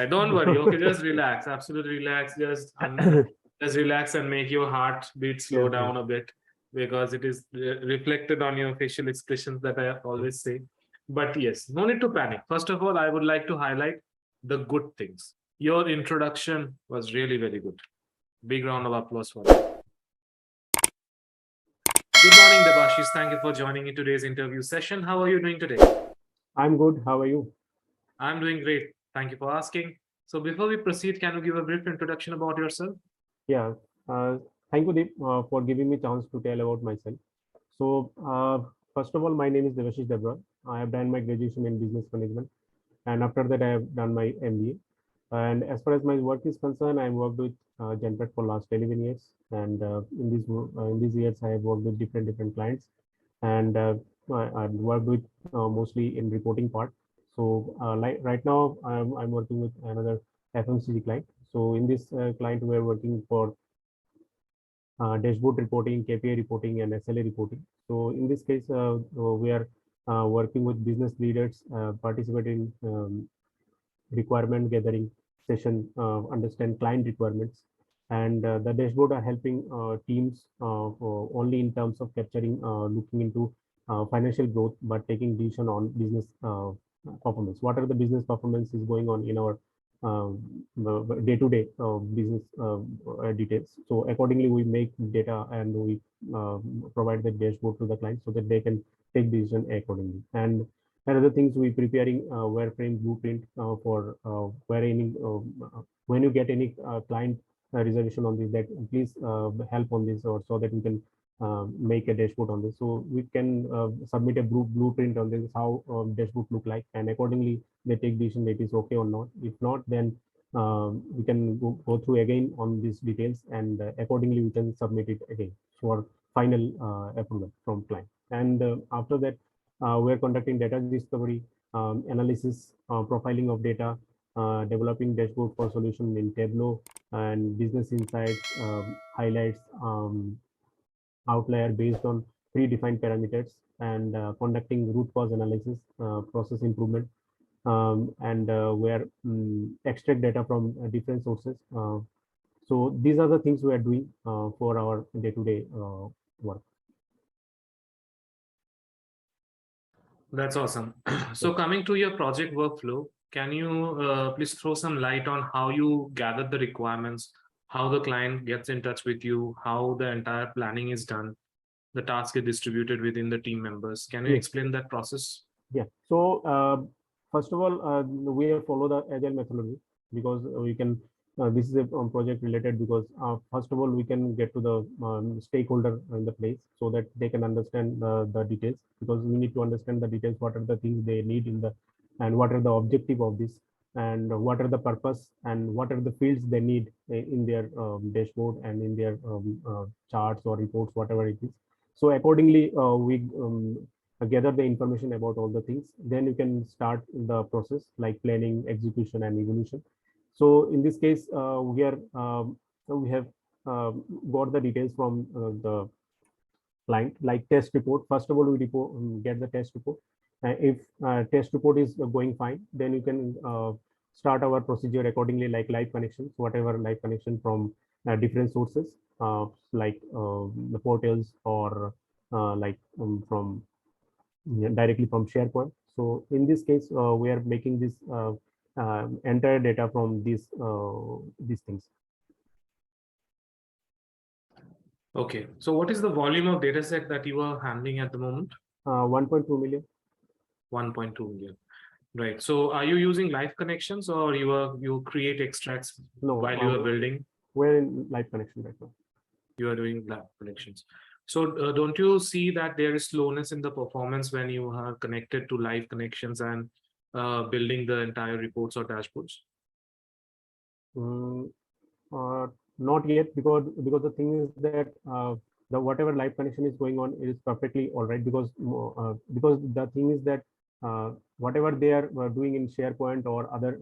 Don't worry. Okay, just relax. Absolutely relax. Just relax and make your heartbeat slow Yes, yes. down a bit because it is reflected on your facial expressions that I always say. But yes, no need to panic. First of all, I would like to highlight the good things. Your introduction was really very good. Big round of applause for that. Good morning, Debashis. Thank you for joining in today's interview session. How are you doing today? I'm good. How are you? I'm doing great. Thank you for asking. So before we proceed, can you give a brief introduction about yourself? Yeah. Thank you, Deep, for giving me chance to tell about myself. So, first of all, my name is Devashish Debra. I have done my graduation in business management, and after that, I have done my MBA. And as far as my work is concerned, I worked with Genpact for last 11 years, and in these years, I have worked with different clients, and I've worked with mostly in reporting part. So, like right now, I'm working with another FMCG client. So, in this client, we are working for dashboard reporting, KPI reporting, and SLA reporting. So in this case, we are working with business leaders, participating requirement gathering session, understand client requirements, and the dashboard are helping teams only in terms of capturing, looking into financial growth, but taking decision on business performance. What are the business performance is going on in our day-to-day business details. So accordingly, we make data and we provide the dashboard to the client so that they can take decision accordingly. And another things we preparing wireframe blueprint for where any when you get any client reservation on this, that please help on this, or so that we can make a dashboard on this. So we can submit a blueprint on this, how dashboard look like, and accordingly they take decision that is okay or not. If not, then we can go through again on these details, and accordingly we can submit it again for final approval from client. And after that, we're conducting data discovery, analysis, profiling of data, developing dashboard for solution in Tableau, and business insights, highlights, outlier based on predefined parameters, and conducting root cause analysis, process improvement, and where extract data from different sources. So these are the things we are doing for our day-to-day work. That's awesome. So coming to your project workflow, can you please throw some light on how you gather the requirements, how the client gets in touch with you, how the entire planning is done, the task is distributed within the team members. Can you Yes. explain that process? Yeah. So first of all, we follow the agile methodology because we can. This is a project related because first of all we can get to the stakeholder in the place so that they can understand the details, because we need to understand the details. What are the things they need in the, and what are the objective of this, and what are the purpose, and what are the fields they need in their dashboard and in their charts or reports, whatever it is. So accordingly, we gather the information about all the things. Then you can start the process like planning, execution, and evolution. So in this case, we have got the details from the client, like test report. First of all, we get the test report. If test report is going fine, then you can start our procedure accordingly, like live connections, whatever live connection from different sources, like the portals, or from directly from SharePoint. So in this case, we are making this entire data from these things. Okay. So what is the volume of data set that you are handling at the moment? 1.2 million. 1.2 million. Right. So are you using live connections, or you create extracts while you are building? We're in live connection right now. You are doing live connections. So don't you see that there is slowness in the performance when you are connected to live connections and building the entire reports or dashboards? Not yet, because the thing is that the whatever live connection is going on is perfectly all right, because the thing is that whatever they are doing in SharePoint or other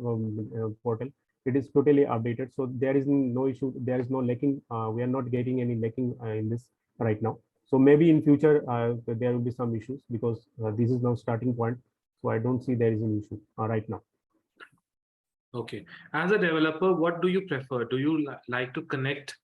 portal, it is totally updated. So there is no issue. There is no lacking. We are not getting any lacking in this right now. So maybe in future there will be some issues, because this is now starting point. So I don't see there is an issue right now. Okay. As a developer, what do you prefer? Do you like to connect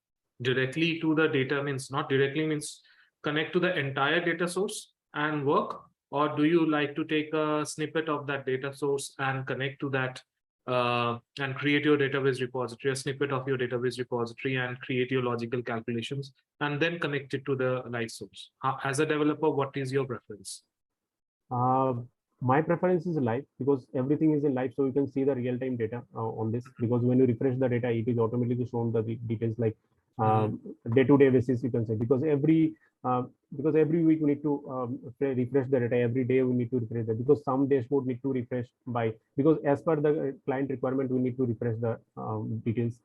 directly to the data, means not directly, means connect to the entire data source and work? Or do you like to take a snippet of that data source and connect to that and create your database repository, a snippet of your database repository and create your logical calculations and then connect it to the live source? As a developer, what is your preference? Uh, my preference is live because everything is in live, so you can see the real-time data on this. Because when you refresh the data, it is automatically shown the details like Mhm. day-to-day basis. You can say because every week we need to refresh the data. Every day we need to refresh that because some dashboard need to refresh by because as per the client requirement we need to refresh the details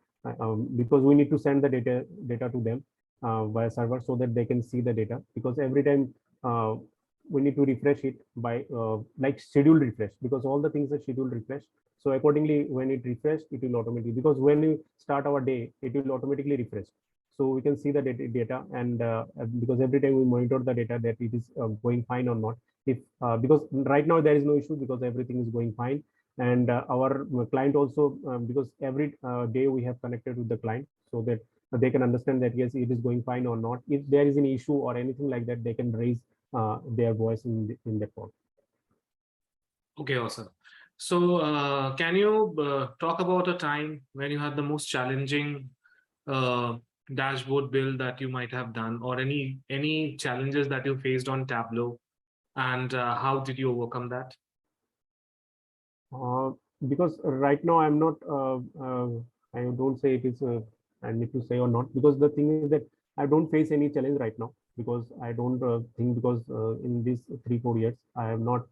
because we need to send the data to them via server so that they can see the data because every time. We need to refresh it by like scheduled refresh because all the things are scheduled refresh. So accordingly, when it refresh, it will automatically because when you start our day, it will automatically refresh. So we can see the data and because every time we monitor the data that it is going fine or not. If because right now there is no issue because everything is going fine and our client also because every day we have connected with the client so that they can understand that yes it is going fine or not. If there is an issue or anything like that, they can raise their voice in the call. Okay, awesome. So, can you talk about a time when you had the most challenging uh, dashboard build that you might have done, or any challenges that you faced on Tableau, and how did you overcome that? Uh, because right now I'm not, I don't say it is, I need to say or not, because the thing is that I don't face any challenge right now because I don't think because in these 3 4 years I have not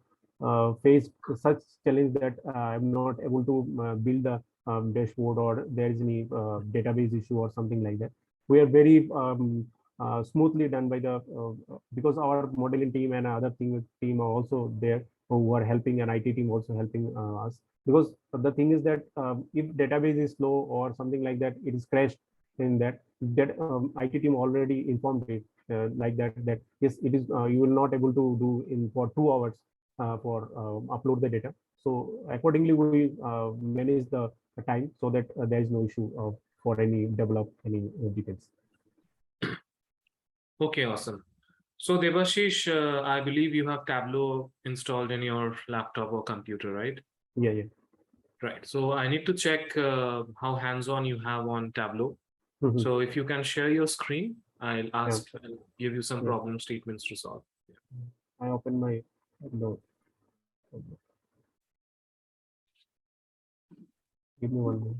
faced such challenge that I'm not able to build the dashboard or there is any database issue or something like that. We are very smoothly done by the because our modeling team and other team are also there who are helping and IT team also helping us because the thing is that if database is slow or something like that, it is crashed in that IT team already informed it like that yes it is you will not able to do in for 2 hours for upload the data. So accordingly we manage the time so that there is no issue for any develop any details. Okay, awesome. So, Debashish, I believe you have Tableau installed in your laptop or computer, right? Yeah, yeah. Right. So, I need to check how hands-on you have on Tableau. Mhm. So, if you can share your screen, Yeah, I'll give you some yeah. problem statements to solve. I open my no. Give me 1 minute.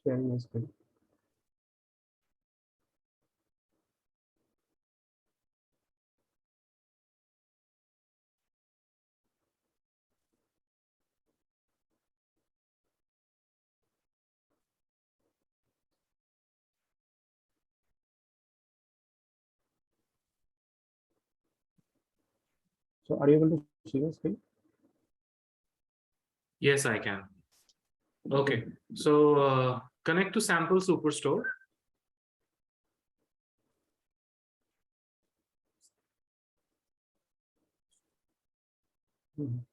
Sharing my screen. So are you able to see the screen? Yes, I can. Okay. So, connect to sample superstore. Mhm.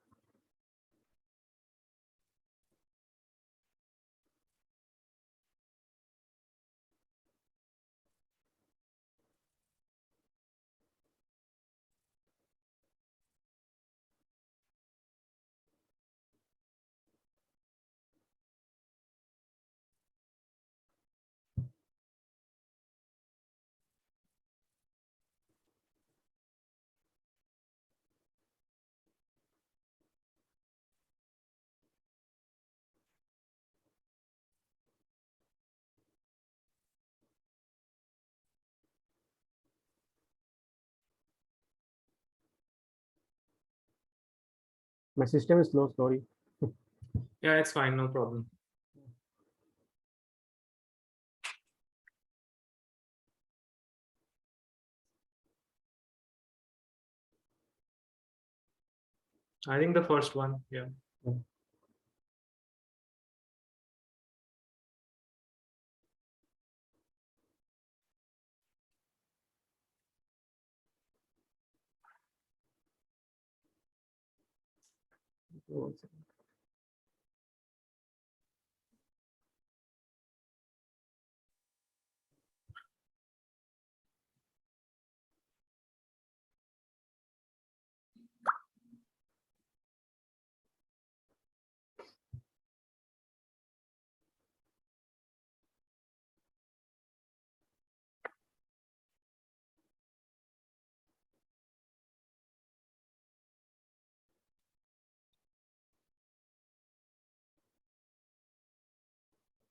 My system is slow, sorry. Yeah, it's fine, no problem. I think the first one, yeah.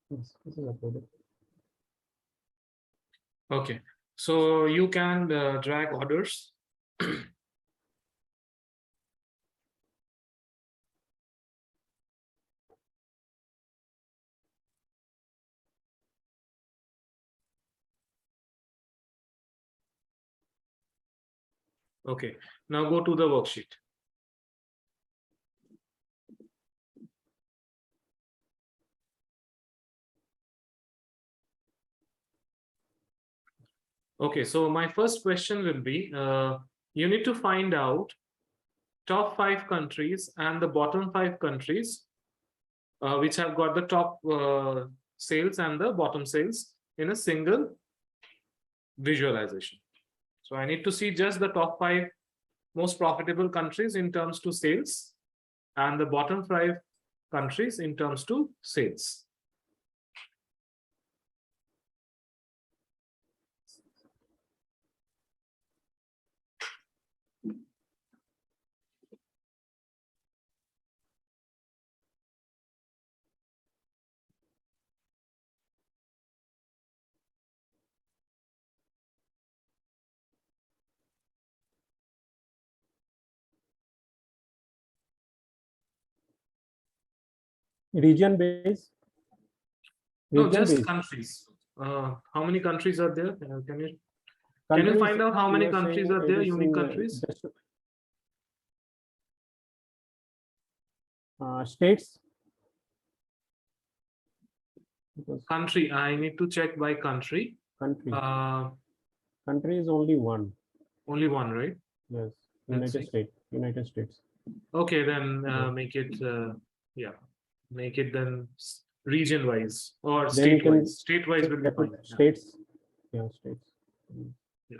Yes, this is uploaded. Okay, so you can drag orders. Okay, now go to the worksheet. Okay, so my first question will be, you need to find out top 5 countries and the bottom 5 countries which have got the top sales and the bottom sales in a single visualization. So I need to see just the top 5 most profitable countries in terms to sales and the bottom 5 countries in terms to sales. Region based. No, just Based. countries. How many countries are there? Can you Countries, find out how many you are countries saying are it there, is unique in countries? states. Because Country, I need to check by country. country. Uh, Country is only one. Only one, right? Yes, Let's United see. States. United States. Okay, then Yeah. make it, yeah, make it then region wise or Then you state can wise. State wise will be fine. Yeah. states. Yeah, states. Yeah.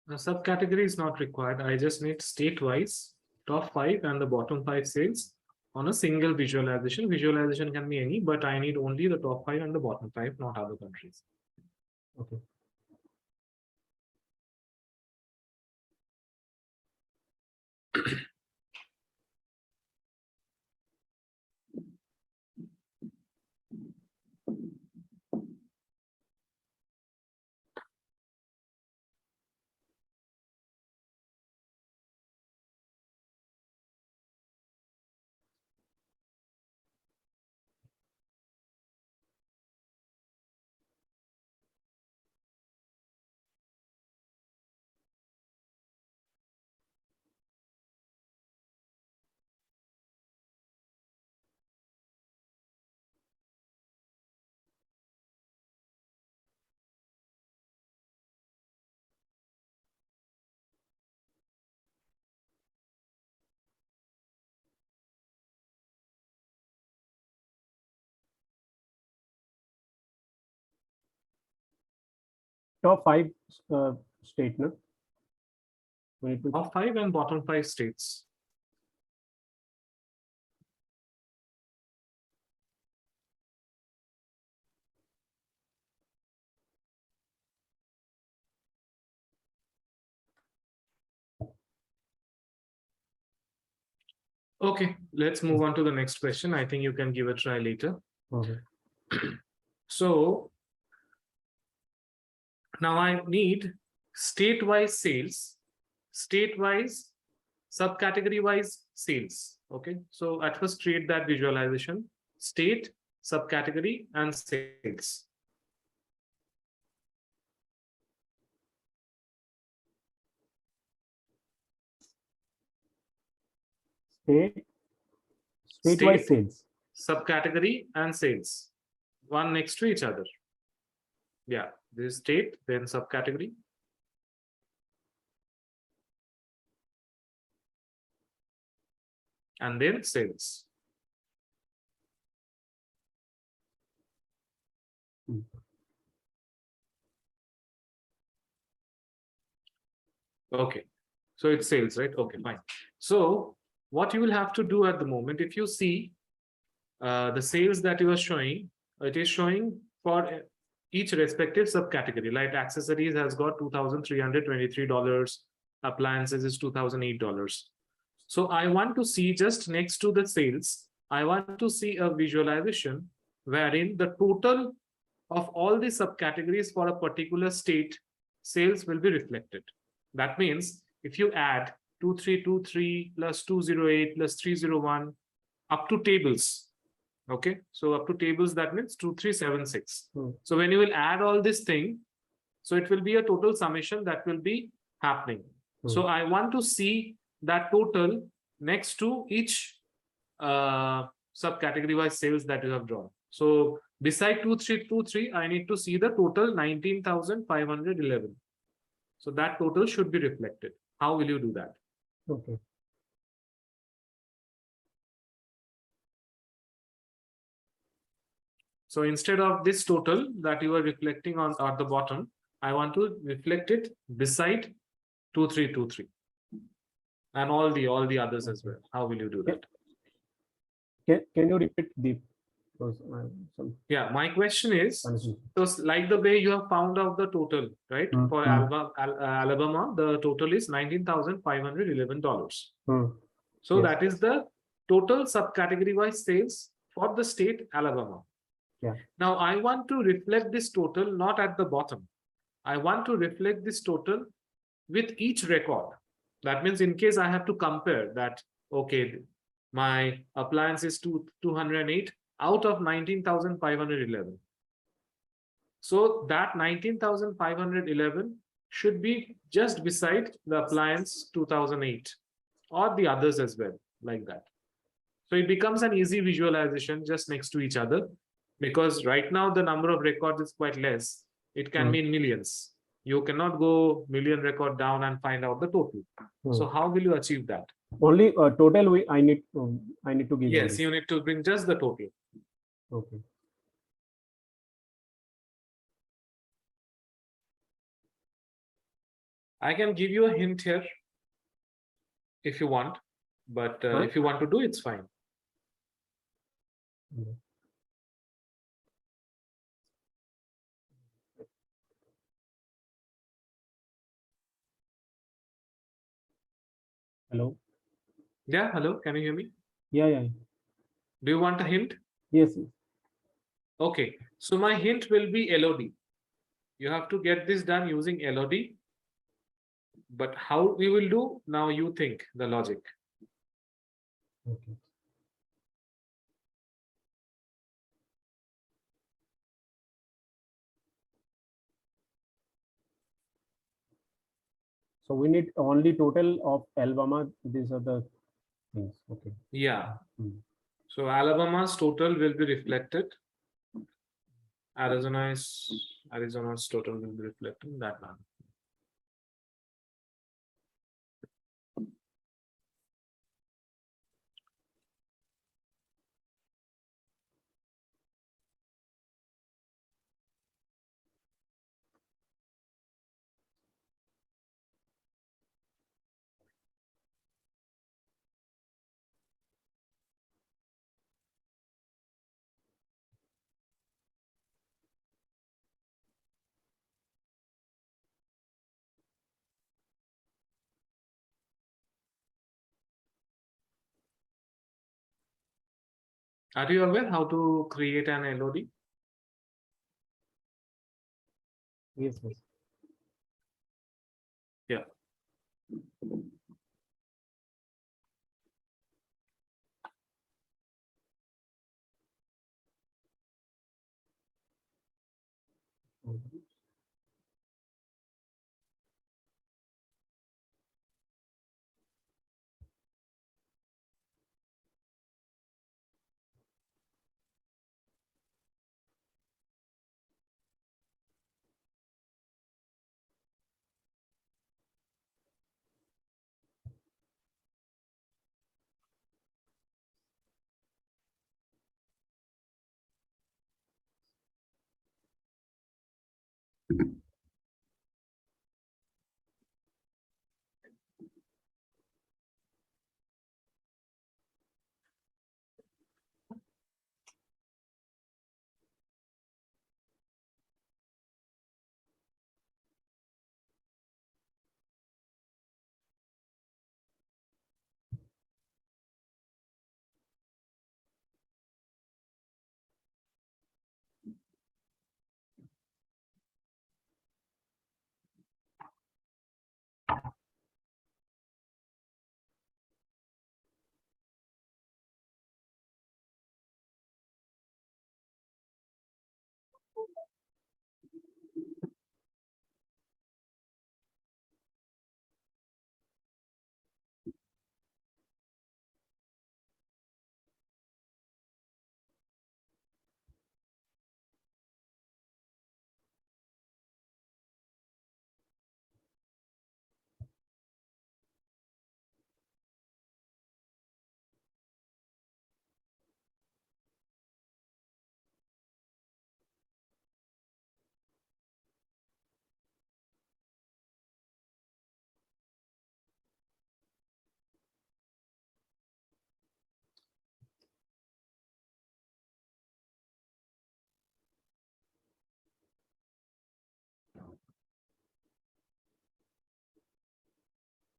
Subcategory is not required. I just need state wise top 5 and the bottom 5 sales on a single visualization. Visualization can be any, but I need only the top 5 and the bottom 5, not other countries. Okay. top 5 state, no? We need to Top 5 and bottom 5 states. Okay, let's move on to the next question. I think you can give a try later. Okay. So now I need state-wise sales, state-wise, subcategory-wise sales. Okay, so at first create that visualization, state, subcategory, and sales. State-wise sales. Subcategory, and sales. One next to each other. Yeah, this is state, then subcategory. And then sales. Okay, so it's sales, right? Okay, fine. So what you will have to do at the moment, if you see the sales that you are showing, it is showing for each respective subcategory. Like accessories has got $2,323, appliances is $2,008. So I want to see just next to the sales, I want to see a visualization wherein the total of all the subcategories for a particular state sales will be reflected. That means if you add 2323 plus 208 plus 301 up to tables, okay, so up to tables, that means 2376. So when you will add all this thing, so it will be a total summation that will be happening. So I want to see that total next to each subcategory wise sales that you have drawn. So beside 2323, I need to see the total 19,511. So that total should be reflected. How will you do that? Okay. So instead of this total that you are reflecting on at the bottom, I want to reflect it beside 2323 and all the others as well. How will you do that? Can you repeat the yeah, my question is, so like the way you have found out the total, right? For Alabama, the total is $19,511. So that is the total subcategory wise sales for the state Alabama. Yeah. Now I want to reflect this total not at the bottom. I want to reflect this total with each record. That means in case I have to compare that, okay, my appliance is 208 out of 19,511. So that 19,511 should be just beside the appliance 2008 or the others as well, like that. So it becomes an easy visualization just next to each other, because right now the number of records is quite less. It can be in millions. You cannot go million record down and find out the total. So how will you achieve that? Only total I need to give. Yes, you need to bring just the total. Okay. I can give you a hint here if you want, but if you want to do, it's fine. Hello. Yeah, hello. Can you hear me? Yeah. Do you want a hint? Yes. Okay. So my hint will be LOD. You have to get this done using LOD. But how we will do, now you think the logic. Okay. So we need only total of Alabama. These are the things. Okay. Yeah. So Alabama's total will be reflected. Arizona's total will be reflected that one. Are you aware how to create an LOD? Yes, yes. Yeah.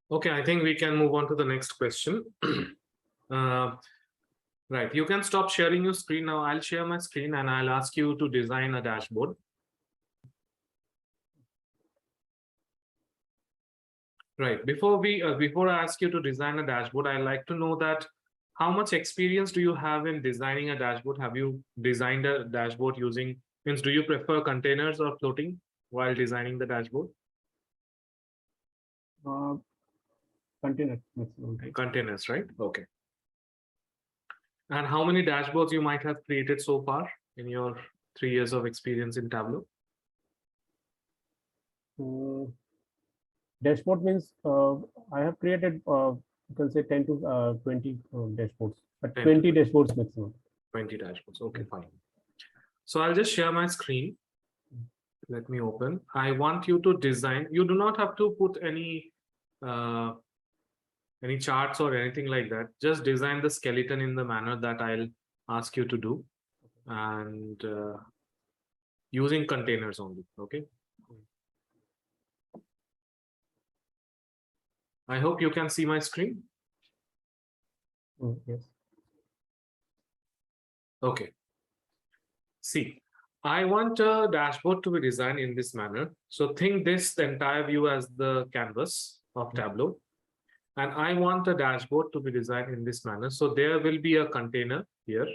Okay, I think we can move on to the next question. Right, you can stop sharing your screen now. I'll share my screen and I'll ask you to design a dashboard. Right, before I ask you to design a dashboard, I'd like to know that how much experience do you have in designing a dashboard? Have you designed a dashboard using, means do you prefer containers or floating while designing the dashboard? Container maximum. Containers, right? Okay. And how many dashboards you might have created so far in your 3 years of experience in Tableau? Dashboard means I have created you can say 10 to 20 dashboards, but 10 20 dashboards maximum. 20 dashboards. Okay, fine. So I'll just share my screen. Let me open. I want you to design. You do not have to put any charts or anything like that. Just design the skeleton in the manner that I'll ask you to do, and using containers only. Okay. I hope you can see my screen. Yes. Okay. See, I want a dashboard to be designed in this manner. So think this the entire view as the canvas of Tableau. And I want a dashboard to be designed in this manner. So there will be a container here.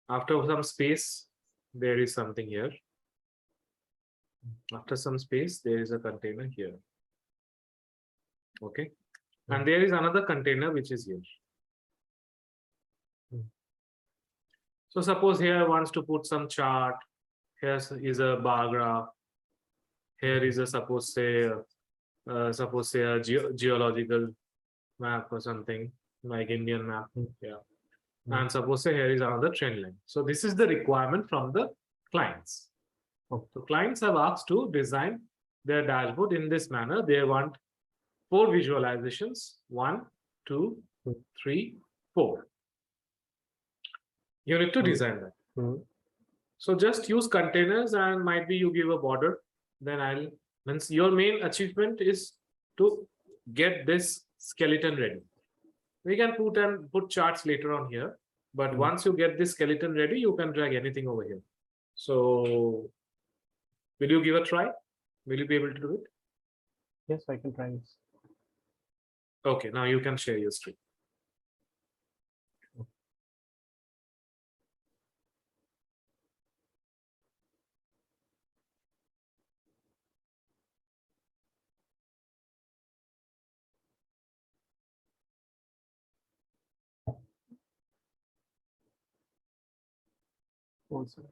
After some space, there is something here. After some space, there is a container here. Okay. And there is another container which is here. So suppose here wants to put some chart. Here is a bar graph. Here is a suppose say a geological map or something like Indian map. Yeah. And suppose say here is another trend line. So this is the requirement from the clients. So clients have asked to design their dashboard in this manner. They want 4 visualizations. 1, 2, 3, 4. You need to design that. So just use containers and might be you give a border. Then means your main achievement is to get this skeleton ready. We can put charts later on here. But once you get this skeleton ready, you can drag anything over here. So will you give a try? Will you be able to do it? Yes, I can try this. Okay, now you can share your screen. One second.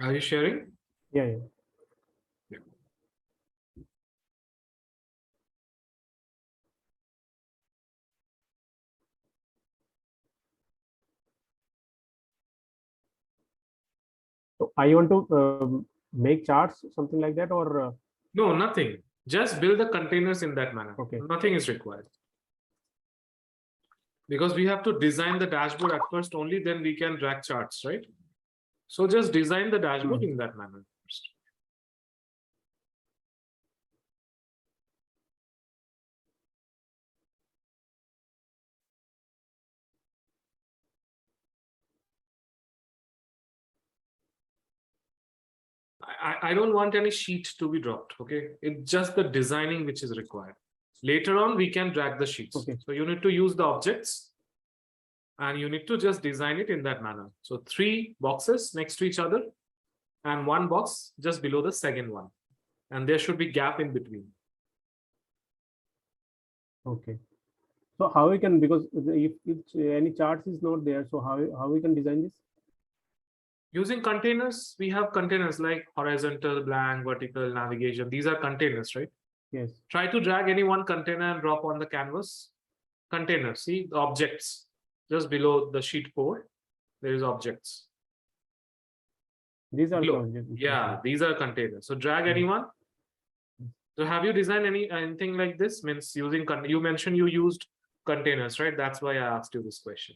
Are you sharing? Yeah, yeah. So I want to make charts, something like that, or No, nothing. Just build the containers in that manner. okay. Nothing is required. Because we have to design the dashboard at first only, then we can drag charts, right? So just design the dashboard in that manner first. I don't want any sheet to be dropped, okay? It's just the designing which is required. Later on, we can drag the sheets. Okay. So you need to use the objects and you need to just design it in that manner. So 3 boxes next to each other and 1 box just below the second one. And there should be gap in between. Okay. So how we can, because if any charts is not there, so how we can design this? Using containers, we have containers like horizontal, blank, vertical, navigation. These are containers, right? Yes. Try to drag any one container and drop on the canvas. Container, see the objects. Just below the sheet 4, there is objects. These are Below. objects. Yeah, these are containers. So drag anyone. So have you designed anything like this? Means using, you mentioned you used containers, right? That's why I asked you this question.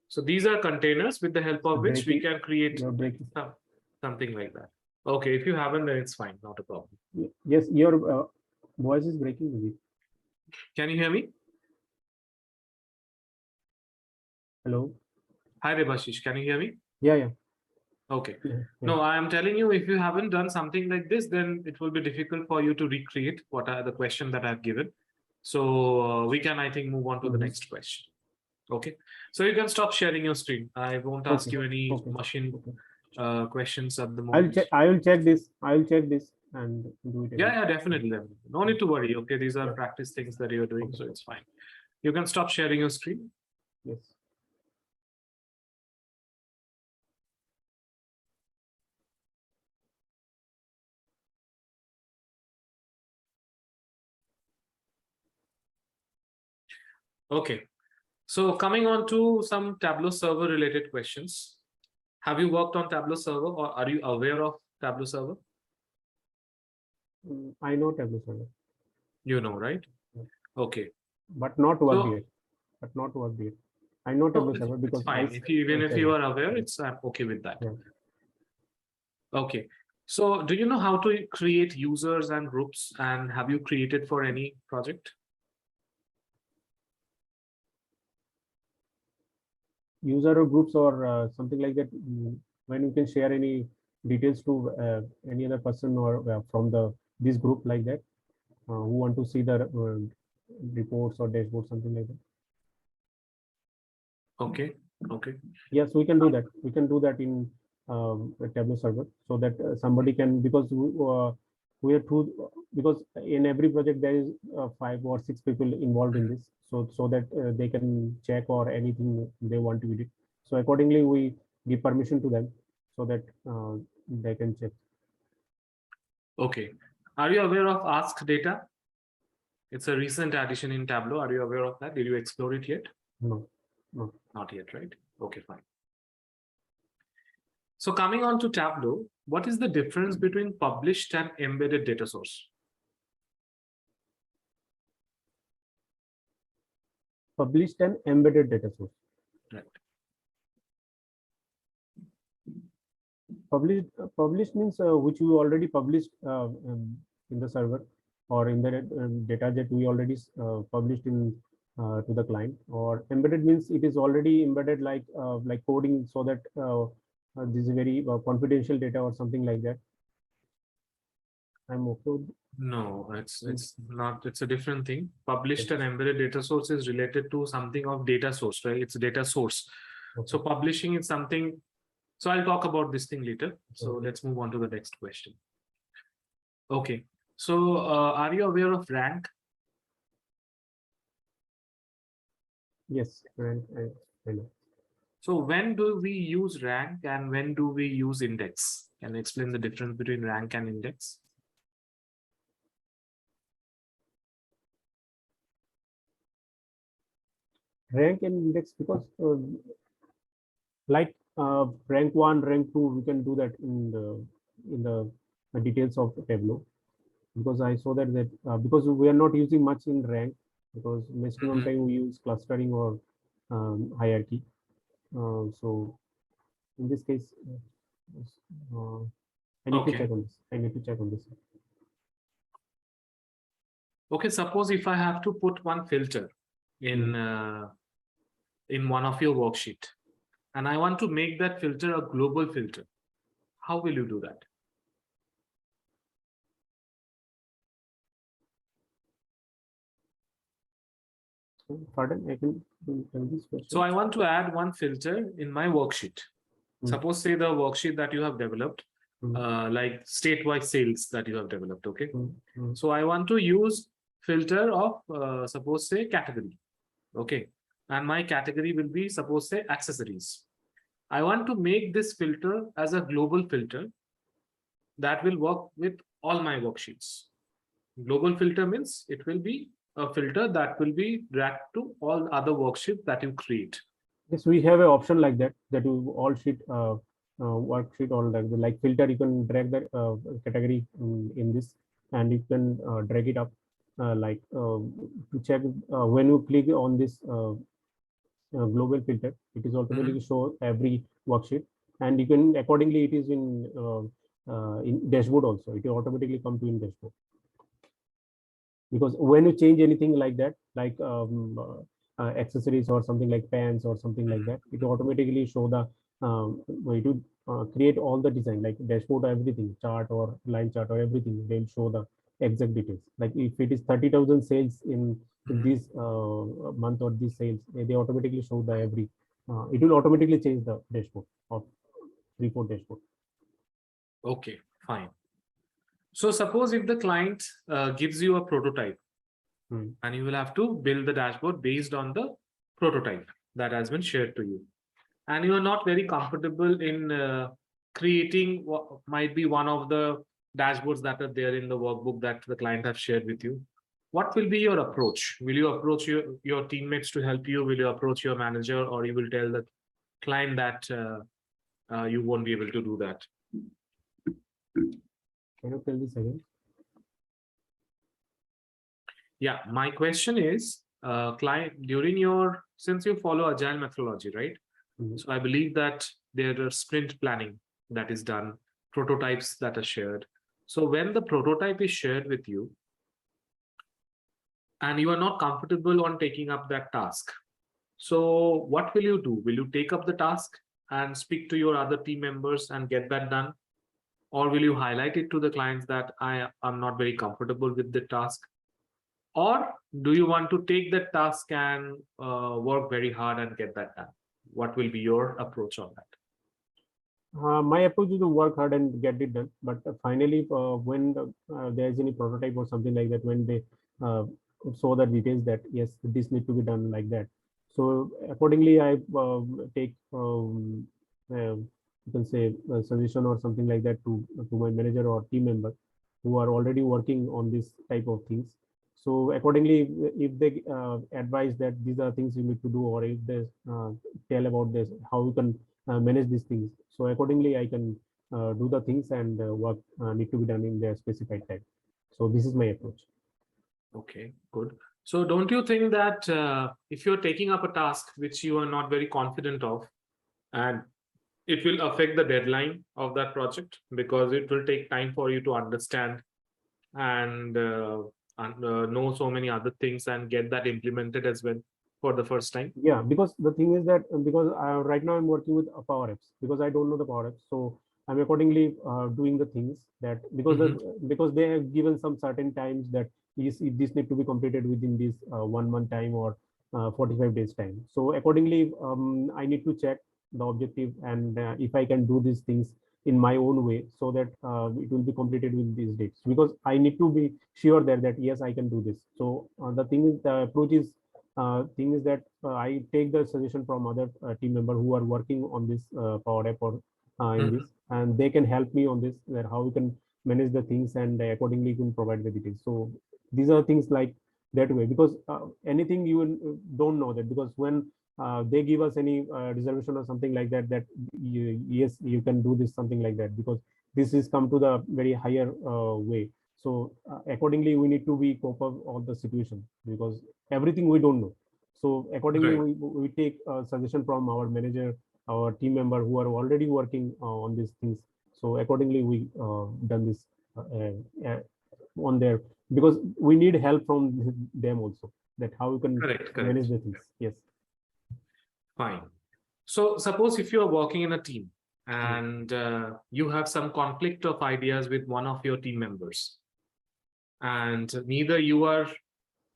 So these are containers with the help of which we can create something like that. Okay, if you haven't, then it's fine, not a problem. Yes, your voice is breaking. Can you hear me? Hello. Hi, Debashish. Can you hear me? Yeah, yeah. Okay. Yeah. No, I am telling you, if you haven't done something like this, then it will be difficult for you to recreate what are the question that I've given. So we can, I think, move on to the next question. Okay. So you can stop sharing your screen. I won't ask you any machine questions at the moment. I will check this. I will check this and do it again. Yeah, definitely. No need to worry. Okay, these are practice things that you're doing, so it's fine. You can stop sharing your screen. Yes. Okay. So coming on to some Tableau server related questions. Have you worked on Tableau server or are you aware of Tableau server? I know Tableau server. You know, right? Okay. But not work yet. But not work yet. I know Tableau server because it's fine. Even if you are aware, I'm okay with that. Yeah. Okay. So do you know how to create users and groups, and have you created for any project? User or groups or something like that, when you can share any details to any other person or from this group like that who want to see the reports or dashboard, something like that. Okay. Okay. Yes, we can do that. We can do that in the Tableau server, so that somebody can, because we are two, because in every project there is 5 or 6 people involved in this, so that they can check or anything they want to edit. So accordingly, we give permission to them so that they can check. Okay. Are you aware of Ask Data? It's a recent addition in Tableau. Are you aware of that? Did you explore it yet? No, no. Not yet, right? Okay, fine. So coming on to Tableau, what is the difference between published and embedded data source? Published and embedded data source. Right. Published means which we already published in the server or in the data that we already published in to the client. Or embedded means it is already embedded like coding, so that this is very confidential data or something like that. I'm okay with. No, it's not. It's a different thing. Published and embedded data source is related to something of data source, right? It's data source. Okay. So publishing is something. So I'll talk about this thing later. So Okay. let's move on to the next question. Okay. So are you aware of rank? Yes, and I know. So when do we use rank and when do we use index? Can you explain the difference between rank and index? Rank and index, because like rank 1, rank 2, we can do that in the details of Tableau, because I saw that because we are not using much in rank, because maximum time we use clustering or hierarchy. So in this case, I need to check on this. I need to check on this. Okay, suppose if I have to put one filter in one of your worksheet, and I want to make that filter a global filter, how will you do that? Pardon, I can tell this question. So I want to add one filter in my worksheet. Suppose say the worksheet that you have developed, like statewide sales that you have developed. Okay. So I want to use filter of suppose say category. Okay. And my category will be suppose say accessories. I want to make this filter as a global filter that will work with all my worksheets. Global filter means it will be a filter that will be dragged to all other worksheets that you create. Yes, we have an option like that, that you all sheet worksheet, all like filter, you can drag the category in this, and you can drag it up to check when you click on this global filter, it is automatically show every worksheet, and you can accordingly, it is in dashboard also, it will automatically come to in dashboard. Because when you change anything like that, like accessories or something like pants or something like that, it will automatically show the it will create all the design, like dashboard, everything, chart or line chart or everything. They'll show the exact details. Like if it is 30,000 sales in this month or this sales, they automatically show the every. It will automatically change the dashboard of report dashboard. Okay, fine. So suppose if the client gives you a prototype and you will have to build the dashboard based on the prototype that has been shared to you, and you are not very comfortable in creating what might be one of the dashboards that are there in the workbook that the client have shared with you, what will be your approach? Will you approach your teammates to help you? Will you approach your manager, or you will tell the client that you won't be able to do that? Can you tell this again? Yeah, my question is, client, since you follow agile methodology, right? So I believe that there are sprint planning that is done, prototypes that are shared. So when the prototype is shared with you and you are not comfortable on taking up that task, so what will you do? Will you take up the task and speak to your other team members and get that done? Or will you highlight it to the clients that I am not very comfortable with the task? Or do you want to take that task and work very hard and get that done? What will be your approach on that? My approach is to work hard and get it done. But finally, when there is any prototype or something like that, when they show the details that yes, this need to be done like that. So accordingly, I take you can say a suggestion or something like that to my manager or team member who are already working on this type of things. So accordingly, if they advise that these are things you need to do, or if they tell about this, how you can manage these things. So accordingly, I can do the things and work need to be done in their specified time. So this is my approach. Okay, good. So don't you think that if you're taking up a task which you are not very confident of, and it will affect the deadline of that project, because it will take time for you to understand and know so many other things and get that implemented as well for the first time? Yeah, because the thing is that because right now I'm working with Power Apps, because I don't know the Power Apps, so I'm accordingly doing the things that because because they have given some certain times that this need to be completed within this 1 month time or 45 days time. So accordingly, I need to check the objective and if I can do these things in my own way, so that it will be completed with these dates, because I need to be sure that yes, I can do this. So the thing is, the approach is thing is that I take the suggestion from other team member who are working on this Power App or in this, and they can help me on this, that how we can manage the things, and accordingly can provide the details. So these are things like that way, because anything you don't know that, because when they give us any reservation or something like that, that yes, you can do this, something like that, because this is come to the very higher way. So accordingly, we need to be cope up all the situation, because everything we don't know. So accordingly, Right. we take a suggestion from our manager, our team member who are already working on these things. So accordingly, we done this on there, because we need help from them also, that how we can Correct, manage correct. the things. Yes. Fine. So suppose if you're working in a team and you have some conflict of ideas with one of your team members, and neither you are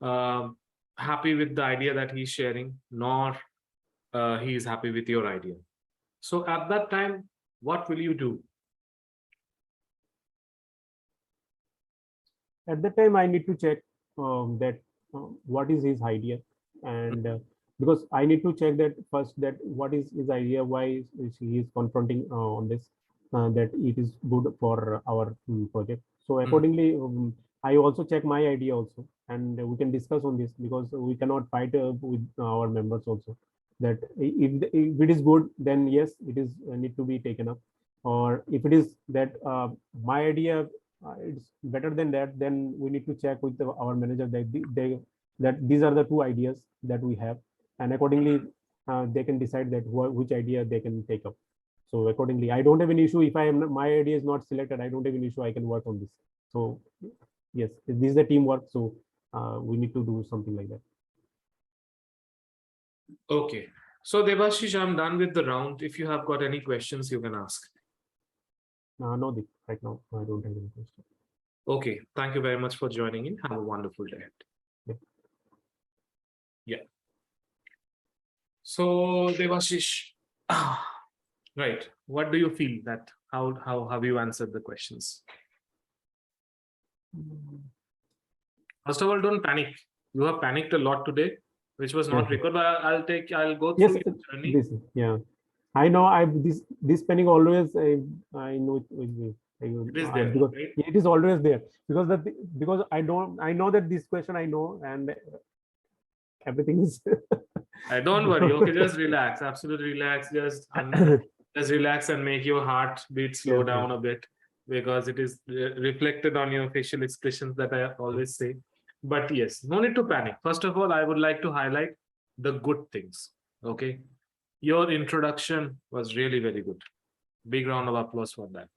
uh, happy with the idea that he's sharing, nor he is happy with your idea. So at that time, what will you do? At that time, I need to check that what is his idea, and because I need to check that first, that what is his idea, why he is confronting on this, that it is good for our project. So accordingly, I also check my idea also, and we can discuss on this, because we cannot fight with our members also. That if it is good, then yes, it is need to be taken up, or if it is that my idea it's better than that, then we need to check with our manager that that these are the two ideas that we have, and accordingly they can decide that which idea they can take up. So accordingly, I don't have an issue if my idea is not selected. I don't have an issue. I can work on this. So yes, this is the teamwork. So we need to do something like that. Okay. So Devashish, I'm done with the round. If you have got any questions, you can ask. No, right now I don't have any question. Okay. Thank you very much for joining in. Have a wonderful day. Yeah. Yeah. So Devashish, right. What do you feel that how have you answered the questions? First of all, don't panic. You have panicked a lot today, which was not required, but I'll go through Yes, your journey. this yeah. I know this panic always I know It is there, because right? it is always there, because because I know that this question I know, and everything is Don't worry. Okay, just relax. Absolutely relax. Just relax and make your heart beat slow yes, down a bit, because it is reflected on your facial expressions that I always say. But yes, no need to panic. First of all, I would like to highlight the good things. Okay, your introduction was really very good. Big round of applause for that.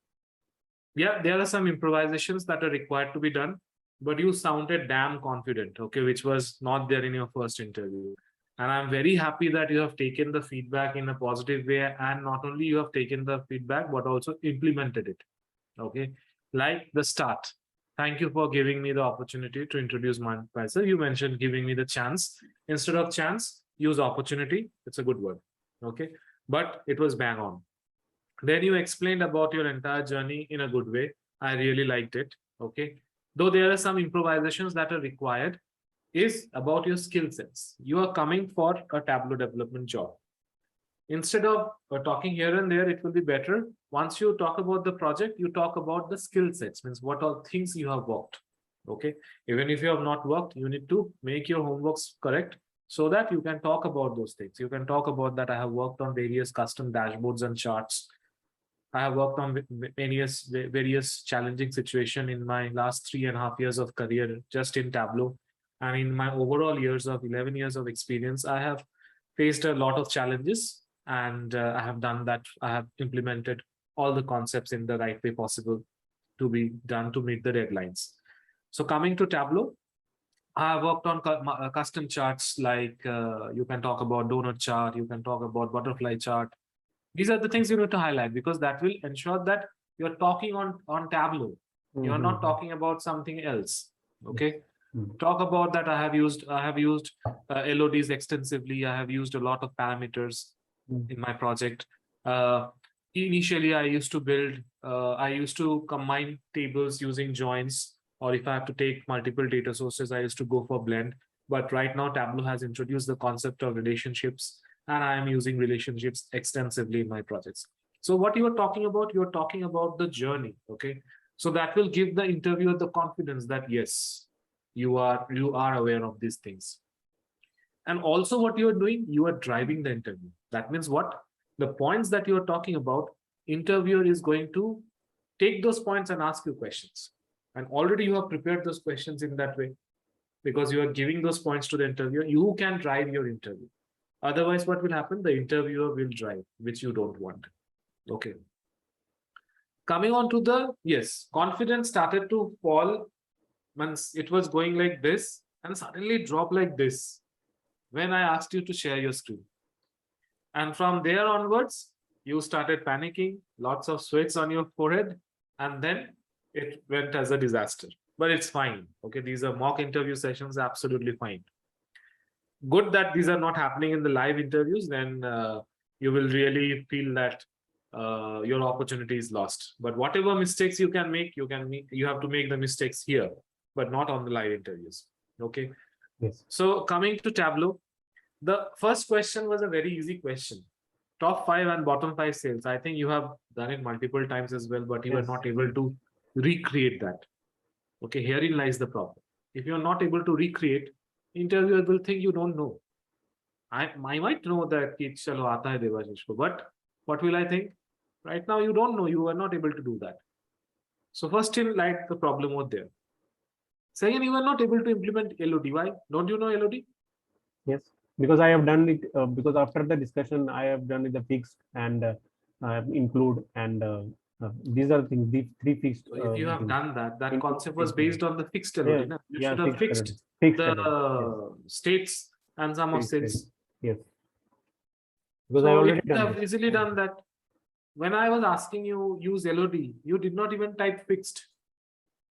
Yeah, there are some improvisations that are required to be done, but you sounded damn confident, okay, which was not there in your first interview. And I'm very happy that you have taken the feedback in a positive way, and not only you have taken the feedback, but also implemented it. Okay, like the start. Thank you for giving me the opportunity to introduce myself. You mentioned giving me the chance. Instead of chance, use opportunity. It's a good word. Okay, but it was bang on. Then you explained about your entire journey in a good way. I really liked it. Okay. Though there are some improvisations that are required, is about your skill sets. You are coming for a Tableau development job. Instead of talking here and there, it will be better. Once you talk about the project, you talk about the skill sets, means what all things you have worked. Okay, even if you have not worked, you need to make your homeworks correct so that you can talk about those things. You can talk about that I have worked on various custom dashboards and charts. I have worked on various challenging situation in my last 3.5 years of career just in Tableau. And in my overall years of 11 years of experience, I have faced a lot of challenges, and I have done that. I have implemented all the concepts in the right way possible to be done to meet the deadlines. So coming to Tableau, I have worked on custom charts like you can talk about donut chart, you can talk about butterfly chart. These are the things you need to highlight because that will ensure that you're talking on Tableau. You're not talking about something else. Okay. Talk about that. I have used LODs extensively. I have used a lot of parameters in my project. Initially, I used to combine tables using joins, or if I have to take multiple data sources, I used to go for blend. But right now, Tableau has introduced the concept of relationships, and I am using relationships extensively in my projects. So what you are talking about, you're talking about the journey. Okay. So that will give the interviewer the confidence that yes, you are aware of these things. And also what you are doing, you are driving the interview. That means what? The points that you are talking about, interviewer is going to take those points and ask you questions. And already you have prepared those questions in that way because you are giving those points to the interviewer. You can drive your interview. Otherwise, what will happen? The interviewer will drive, which you don't want. Okay. Coming on to the, yes, confidence started to fall once it was going like this and suddenly drop like this when I asked you to share your screen. And from there onwards, you started panicking, lots of sweats on your forehead, and then it went as a disaster. But it's fine. Okay, these are mock interview sessions, absolutely fine. Good that these are not happening in the live interviews, then you will really feel that your opportunity is lost. But whatever mistakes you can make, you have to make the mistakes here, but not on the live interviews. Okay. Yes. So coming to Tableau, the first question was a very easy question. Top 5 and bottom 5 sales. I think you have done it multiple times as well, but you were not able to recreate that. Okay, herein lies the problem. If you're not able to recreate, interviewer will think you don't know. I might know that chalo aata hai Devashish ko, but what will I think? Right now you don't know, you are not able to do that. So first in light the problem was there. Second, you are not able to implement LOD. Why? Don't you know LOD? Yes, because I have done it because after the discussion I have done it the fixed and include and these are things, the three fixed. So if you have done that, that concept was fixed based on the fixed LOD. yeah, You should have fixed the states and some of sales. Yes. Because So I already you could have easily done that. When I was asking you use LOD, you did not even type fixed.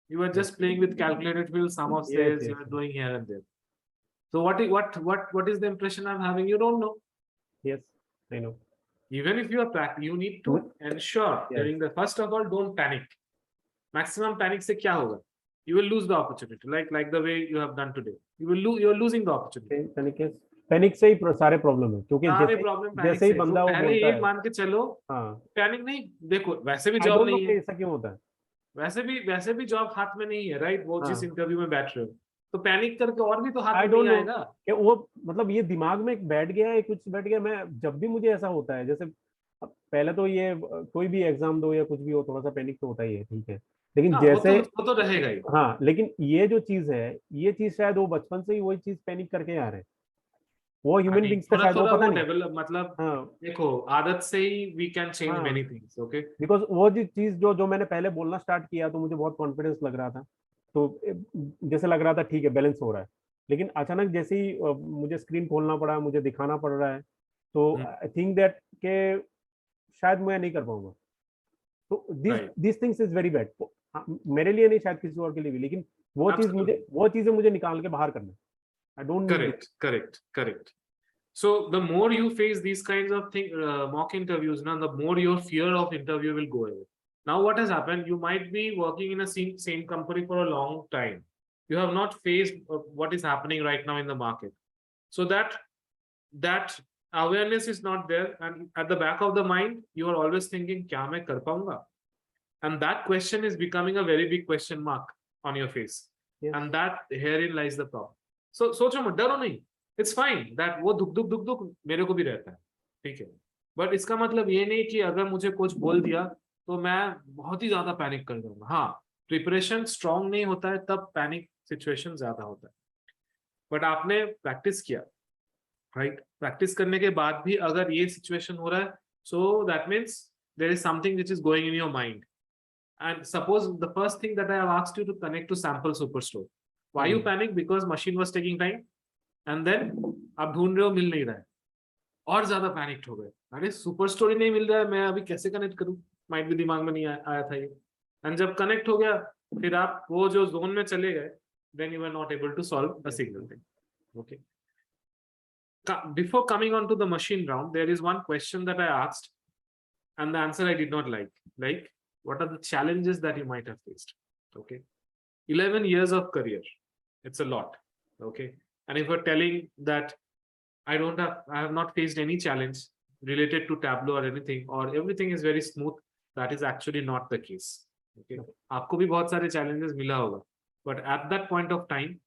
You were just playing with calculated fields, sum of sales, you are doing here and there. So what is the impression I'm having? You don't know. Yes, I know. Even if you are practicing, you need to ensure during the first of all, don't panic. Maximum panic se kya hoga? You will lose the opportunity, like the way you have done today. You're losing the opportunity. Panic से ही सारे problem है क्योंकि जैसे ही बंदा वो बोलता है मान के चलो पैनिक नहीं देखो वैसे भी जॉब नहीं है ऐसा क्यों होता है वैसे भी जॉब हाथ में नहीं है राइट वो जिस इंटरव्यू में बैठ रहे हो तो पैनिक करके और भी तो हाथ में नहीं आएगा कि वो मतलब ये दिमाग में बैठ गया है कुछ बैठ गया मैं जब भी मुझे ऐसा होता है जैसे पहले तो ये कोई भी एग्जाम दो या कुछ भी हो थोड़ा सा पैनिक तो होता ही है ठीक है लेकिन जैसे वो तो रहेगा ही हाँ लेकिन ये जो चीज है ये चीज शायद वो बचपन से ही वही चीज पैनिक करके आ रहे हैं वो ह्यूमन बीइंग्स का शायद वो पता नहीं डेवलप मतलब देखो आदत से ही we can change many things okay because वो चीज जो मैंने पहले बोलना स्टार्ट किया तो मुझे बहुत कॉन्फिडेंस लग रहा था तो जैसे लग रहा था ठीक है बैलेंस हो रहा है लेकिन अचानक जैसे ही मुझे स्क्रीन खोलना पड़ा मुझे दिखाना पड़ रहा है तो आई थिंक दैट के शायद मैं नहीं कर पाऊंगा तो this things is very bad मेरे लिए नहीं शायद किसी और के लिए भी लेकिन वो चीजें मुझे निकाल के बाहर करना I don't correct. So the more you face these kinds of mock interviews, now the more your fear of interview will go away. Now what has happened? You might be working in a same company for a long time. You have not faced what is happening right now in the market. So that awareness is not there, and at the back of the mind, you are always thinking, "Kya main kar paunga?" And that question is becoming a very big question mark on your face. Yes. and that herein lies the problem. So सोचो मत, डरो नहीं, it's fine that वो दुख दुख मेरे को भी रहता है, ठीक है, बट इसका मतलब ये नहीं कि अगर मुझे कुछ बोल दिया तो मैं बहुत ही ज्यादा पैनिक कर दूंगा. हाँ, प्रिपरेशन स्ट्रांग नहीं होता है तब पैनिक सिचुएशन ज्यादा होता है, बट आपने प्रैक्टिस किया, राइट, प्रैक्टिस करने के बाद भी अगर ये सिचुएशन हो रहा है, so that means there is something which is going in your mind. And suppose the first thing that I have asked you to connect to sample superstore. Why you panic? Because machine was taking time, and then आप ढूंढ रहे हो, मिल नहीं रहा है, और ज्यादा panic हो गए, अरे सुपरस्टोर ही नहीं मिल रहा है, मैं अभी कैसे कनेक्ट करूं, माइट भी दिमाग में नहीं आया था ये. एंड जब कनेक्ट हो गया, फिर आप वो जो जोन में चले गए, then you were not able to solve a single thing. Okay. Before coming on to the machine round, there is one question that I asked, and the answer I did not like. Like, what are the challenges that you might have faced? Okay, 11 years of career, it's a lot. Okay, and if you're telling that I have not faced any challenge related to Tableau or anything, or everything is very smooth, that is actually not the case. Okay, आपको भी बहुत सारे challenges मिला होगा, but at that point of time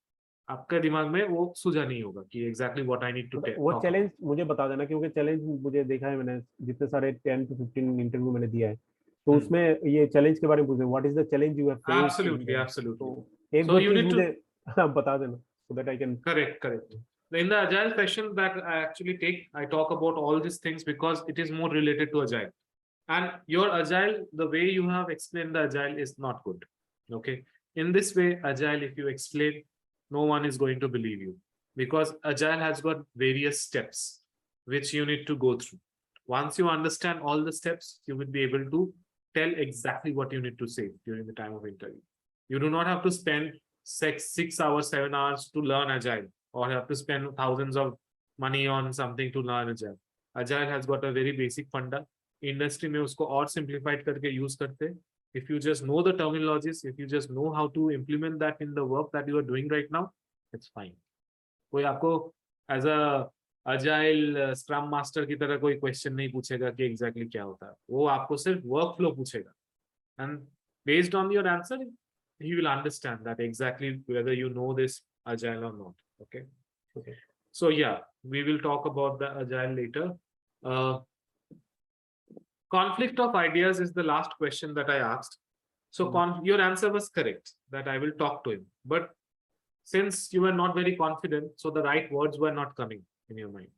आपका दिमाग में वो सूझा नहीं होगा कि exactly what I need to tell. वो चैलेंज मुझे बता देना, क्योंकि चैलेंज मुझे देखा है, मैंने जितने सारे 10 to 15 इंटरव्यू मैंने दिया है, तो उसमें ये चैलेंज के बारे में पूछते हैं, what is the challenge you have faced. Absolutely. तो एक दो चीज मुझे बता देना, so that I can. Correct. In the agile session that I actually take, I talk about all these things because it is more related to agile. And your agile, the way you have explained the agile is not good. Okay, in this way, agile, if you explain, no one is going to believe you, because agile has got various steps which you need to go through. Once you understand all the steps, you will be able to tell exactly what you need to say during the time of interview. You do not have to spend 6 hours, 7 hours to learn agile, or have to spend thousands of money on something to learn agile. Agile has got a very basic funda. Industry में उसको और simplified करके use करते. If you just know the terminologies, if you just know how to implement that in the work that you are doing right now, it's fine. कोई आपको as a agile scrum master की तरह कोई question नहीं पूछेगा कि exactly क्या होता है, वो आपको सिर्फ workflow पूछेगा, and based on your answer, he will understand that exactly whether you know this agile or not. Okay. So yeah, we will talk about the agile later. Conflict of ideas is the last question that I asked. So your answer was correct, that I will talk to him, but since you were not very confident, so the right words were not coming in your mind.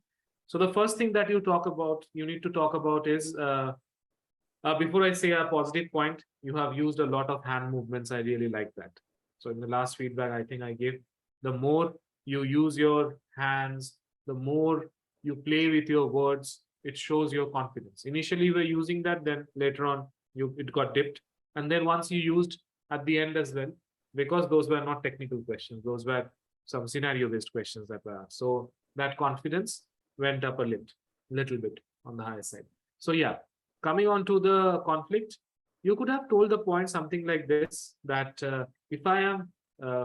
So the first thing that you need to talk about is, before I say a positive point, you have used a lot of hand movements. I really like that. So in the last feedback, I think I gave, the more you use your hands, the more you play with your words, it shows your confidence. Initially you were using that, then later on it got dipped, and then once you used at the end as well, because those were not technical questions, those were some scenario based questions that were asked. So that confidence went up a little bit on the higher side. So yeah, coming on to the conflict, you could have told the point something like this, that if I am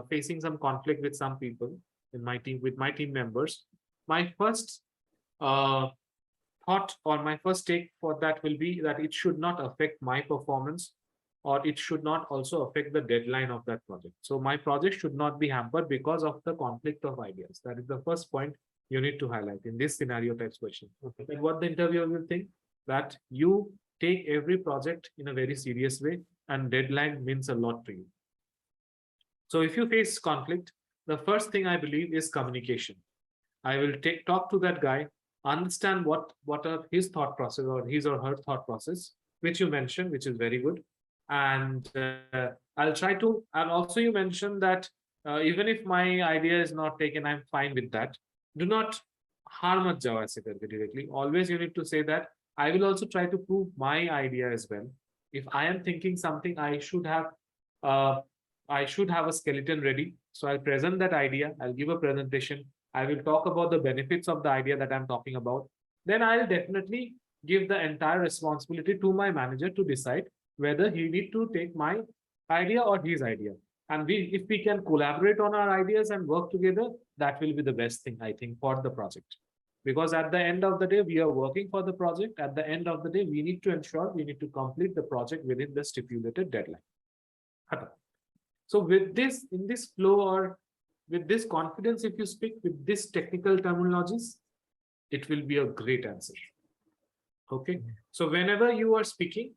facing some conflict with some people in my team, with my team members, my first thought or my first take for that will be that it should not affect my performance, or it should not also affect the deadline of that project. So my project should not be hampered because of the conflict of ideas. That is the first point you need to highlight in this scenario type question. Okay. And what the interviewer will think, that you take every project in a very serious way, and deadline means a lot to you. So if you face conflict, the first thing I believe is communication. I will talk to that guy, understand what are his thought process or his or her thought process, which you mentioned, which is very good. And I'll try to, and also you mentioned that even if my idea is not taken, I'm fine with that. Do not harm mat jao aise karke directly. Always you need to say that I will also try to prove my idea as well. If I am thinking something, I should have a skeleton ready. So I'll present that idea. I'll give a presentation. I will talk about the benefits of the idea that I'm talking about. Then I'll definitely give the entire responsibility to my manager to decide whether he need to take my idea or his idea. And if we can collaborate on our ideas and work together, that will be the best thing, I think, for the project. Because at the end of the day, we are working for the project. At the end of the day, we need to ensure we need to complete the project within the stipulated deadline. So with this, in this flow or with this confidence, if you speak with this technical terminologies, it will be a great answer. Okay. So whenever you are speaking,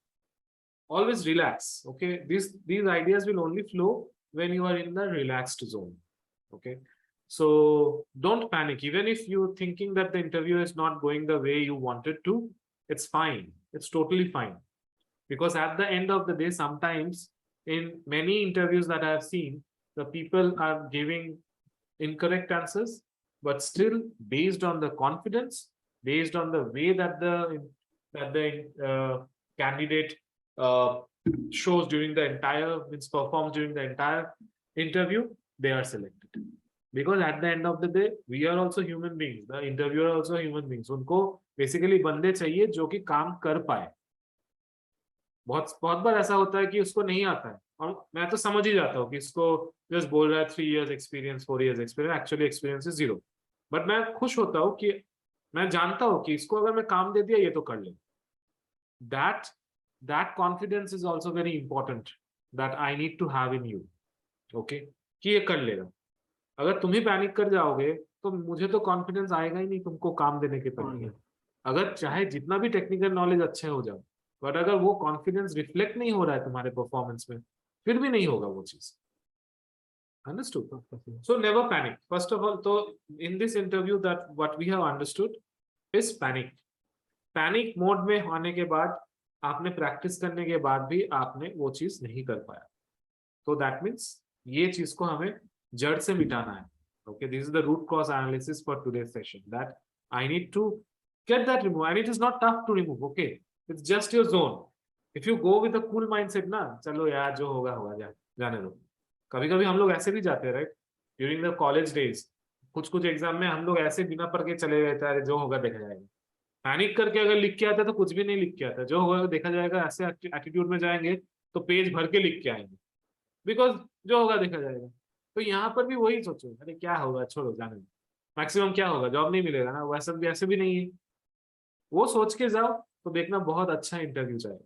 always relax. Okay. These ideas will only flow when you are in the relaxed zone. Okay. So don't panic. Even if you're thinking that the interview is not going the way you wanted to, it's fine. It's totally fine. Because at the end of the day, sometimes in many interviews that I have seen, the people are giving incorrect answers, but still based on the confidence, based on the way that the candidate shows during the entire, performs during the entire interview, they are selected. Because at the end of the day, we are also human beings. The interviewer are also human beings. उनको basically बंदे चाहिए जो कि काम कर पाए. बहुत बहुत बार ऐसा होता है कि उसको नहीं आता है और मैं तो समझ ही जाता हूँ कि इसको जस्ट बोल रहा है 3 years experience 4 years experience, actually experience is 0. But मैं खुश होता हूँ कि मैं जानता हूँ कि इसको अगर मैं काम दे दिया ये तो कर ले. That confidence is also very important that I need to have in you. Okay, कि ये कर लेगा. अगर तुम ही पैनिक कर जाओगे तो मुझे तो कॉन्फिडेंस आएगा ही नहीं तुमको काम देने के पहले. अगर चाहे जितना भी टेक्निकल नॉलेज अच्छे हो जाओ, बट अगर वो कॉन्फिडेंस रिफ्लेक्ट नहीं हो रहा है तुम्हारे परफॉर्मेंस में, फिर भी नहीं होगा वो चीज. Understood? So never panic. First of all, तो in this interview that what we have understood is panic. Panic mode में होने के बाद आपने प्रैक्टिस करने के बाद भी आपने वो चीज नहीं कर पाया, तो दैट मीन्स ये चीज को हमें जड़ से मिटाना है. Okay, this is the root cause analysis for today's session, that I need to get that removed, and it is not tough to remove. Okay, it's just your zone. If you go with a cool mindset ना, चलो यार जो होगा होगा, जाने दो. कभी कभी हम लोग ऐसे भी जाते हैं, right? During the college days कुछ कुछ एग्जाम में हम लोग ऐसे बिना पढ़ के चले गए थे, जो होगा देखा जाएगा. पैनिक करके अगर लिख के आता तो कुछ भी नहीं लिख के आता, जो होगा देखा जाएगा. ऐसे एटीट्यूड में जाएंगे तो पेज भर के लिख के आएंगे, बिकॉज जो होगा देखा जाएगा. तो यहाँ पर भी वही सोचो, अरे क्या होगा, छोड़ो, जाने दो. मैक्सिमम क्या होगा, जॉब नहीं मिलेगा ना, वैसा भी ऐसे भी नहीं है. वो सोच के जाओ तो देखना बहुत अच्छा इंटरव्यू जाएगा.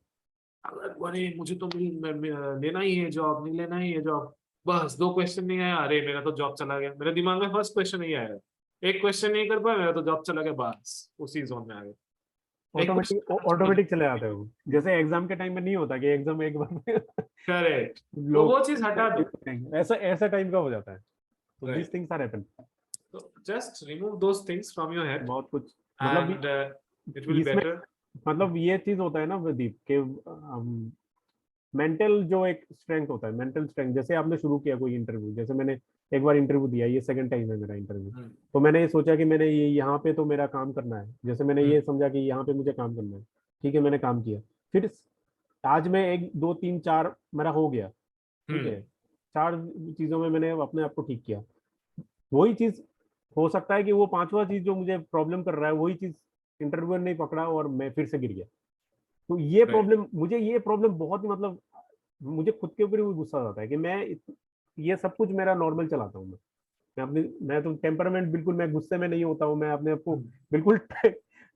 अगर अरे मुझे तो लेना ही है जॉब, नहीं लेना ही है जॉब, बस 2 क्वेश्चन नहीं आया, अरे मेरा तो जॉब चला गया. मेरे दिमाग में फर्स्ट क्वेश्चन नहीं आया, 1 क्वेश्चन नहीं कर पाया, मेरा तो जॉब चला गया, बस उसी जोन में आ गए. ऑटोमेटिक चले जाते हो, जैसे एग्जाम के टाइम में नहीं होता कि एग्जाम एक बार में. करेक्ट. तो वो चीज हटा दो. ऐसा टाइम का हो जाता है. तो these things are happen. So just remove those things from your head. बहुत कुछ मतलब it will be better. मतलब ये चीज होता है ना प्रदीप के मेंटल जो एक स्ट्रेंथ होता है, मेंटल स्ट्रेंथ. जैसे आपने शुरू किया कोई इंटरव्यू, जैसे मैंने एक बार इंटरव्यू दिया, ये सेकंड टाइम है मेरा इंटरव्यू, तो मैंने ये सोचा कि मैंने ये यहाँ पे तो मेरा काम करना है. जैसे मैंने ये समझा कि यहाँ पे मुझे काम करना है, ठीक है, मैंने काम किया. फिर आज मैं 1 2 3 4 मेरा हो गया, ठीक है, 4 चीजों में मैंने अपने आप को ठीक किया. वही चीज हो सकता है कि वो 5वां चीज जो मुझे प्रॉब्लम कर रहा है, वही चीज इंटरव्यूअर नहीं पकड़ा और मैं फिर से गिर गया. तो ये प्रॉब्लम, मुझे ये प्रॉब्लम बहुत ही, मतलब मुझे खुद के ऊपर भी गुस्सा आता है कि मैं ये सब कुछ मेरा नॉर्मल चलाता हूँ. मैं तो टेम्परामेंट बिल्कुल, मैं गुस्से में नहीं होता हूँ. मैं अपने आप को बिल्कुल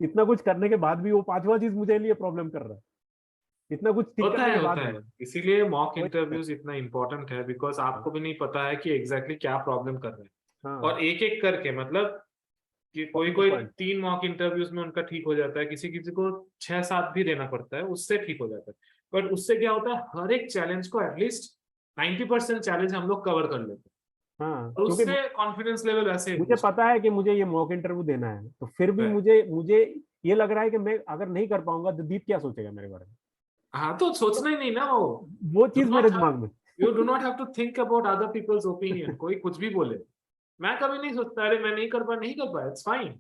इतना कुछ करने के बाद भी वो 5वां चीज मुझे लिए प्रॉब्लम कर रहा है. इतना कुछ होता है. इसीलिए मॉक इंटरव्यूज इतना इंपॉर्टेंट है, बिकॉज आपको भी नहीं पता है कि एग्जैक्टली क्या प्रॉब्लम कर रहे हैं. और एक एक करके, मतलब कि कोई 3 मॉक इंटरव्यूज में उनका ठीक हो जाता है, किसी किसी को 6-7 भी देना पड़ता है, उससे ठीक हो जाता है. बट उससे क्या होता है, हर एक चैलेंज को एटलीस्ट 90% चैलेंज हम लोग कवर कर लेते हैं. और उससे कॉन्फिडेंस लेवल ऐसे, मुझे पता है कि मुझे ये मॉक इंटरव्यू देना है, तो फिर भी मुझे ये लग रहा है कि मैं अगर नहीं कर पाऊंगा तो दीप क्या सोचेगा मेरे बारे में. हाँ, तो सोचना ही नहीं ना, वो चीज मेरे दिमाग में. You do not have to think about other people's opinion. कोई कुछ भी बोले, मैं कभी नहीं सोचता अरे मैं नहीं कर पाया, इट्स फाइन.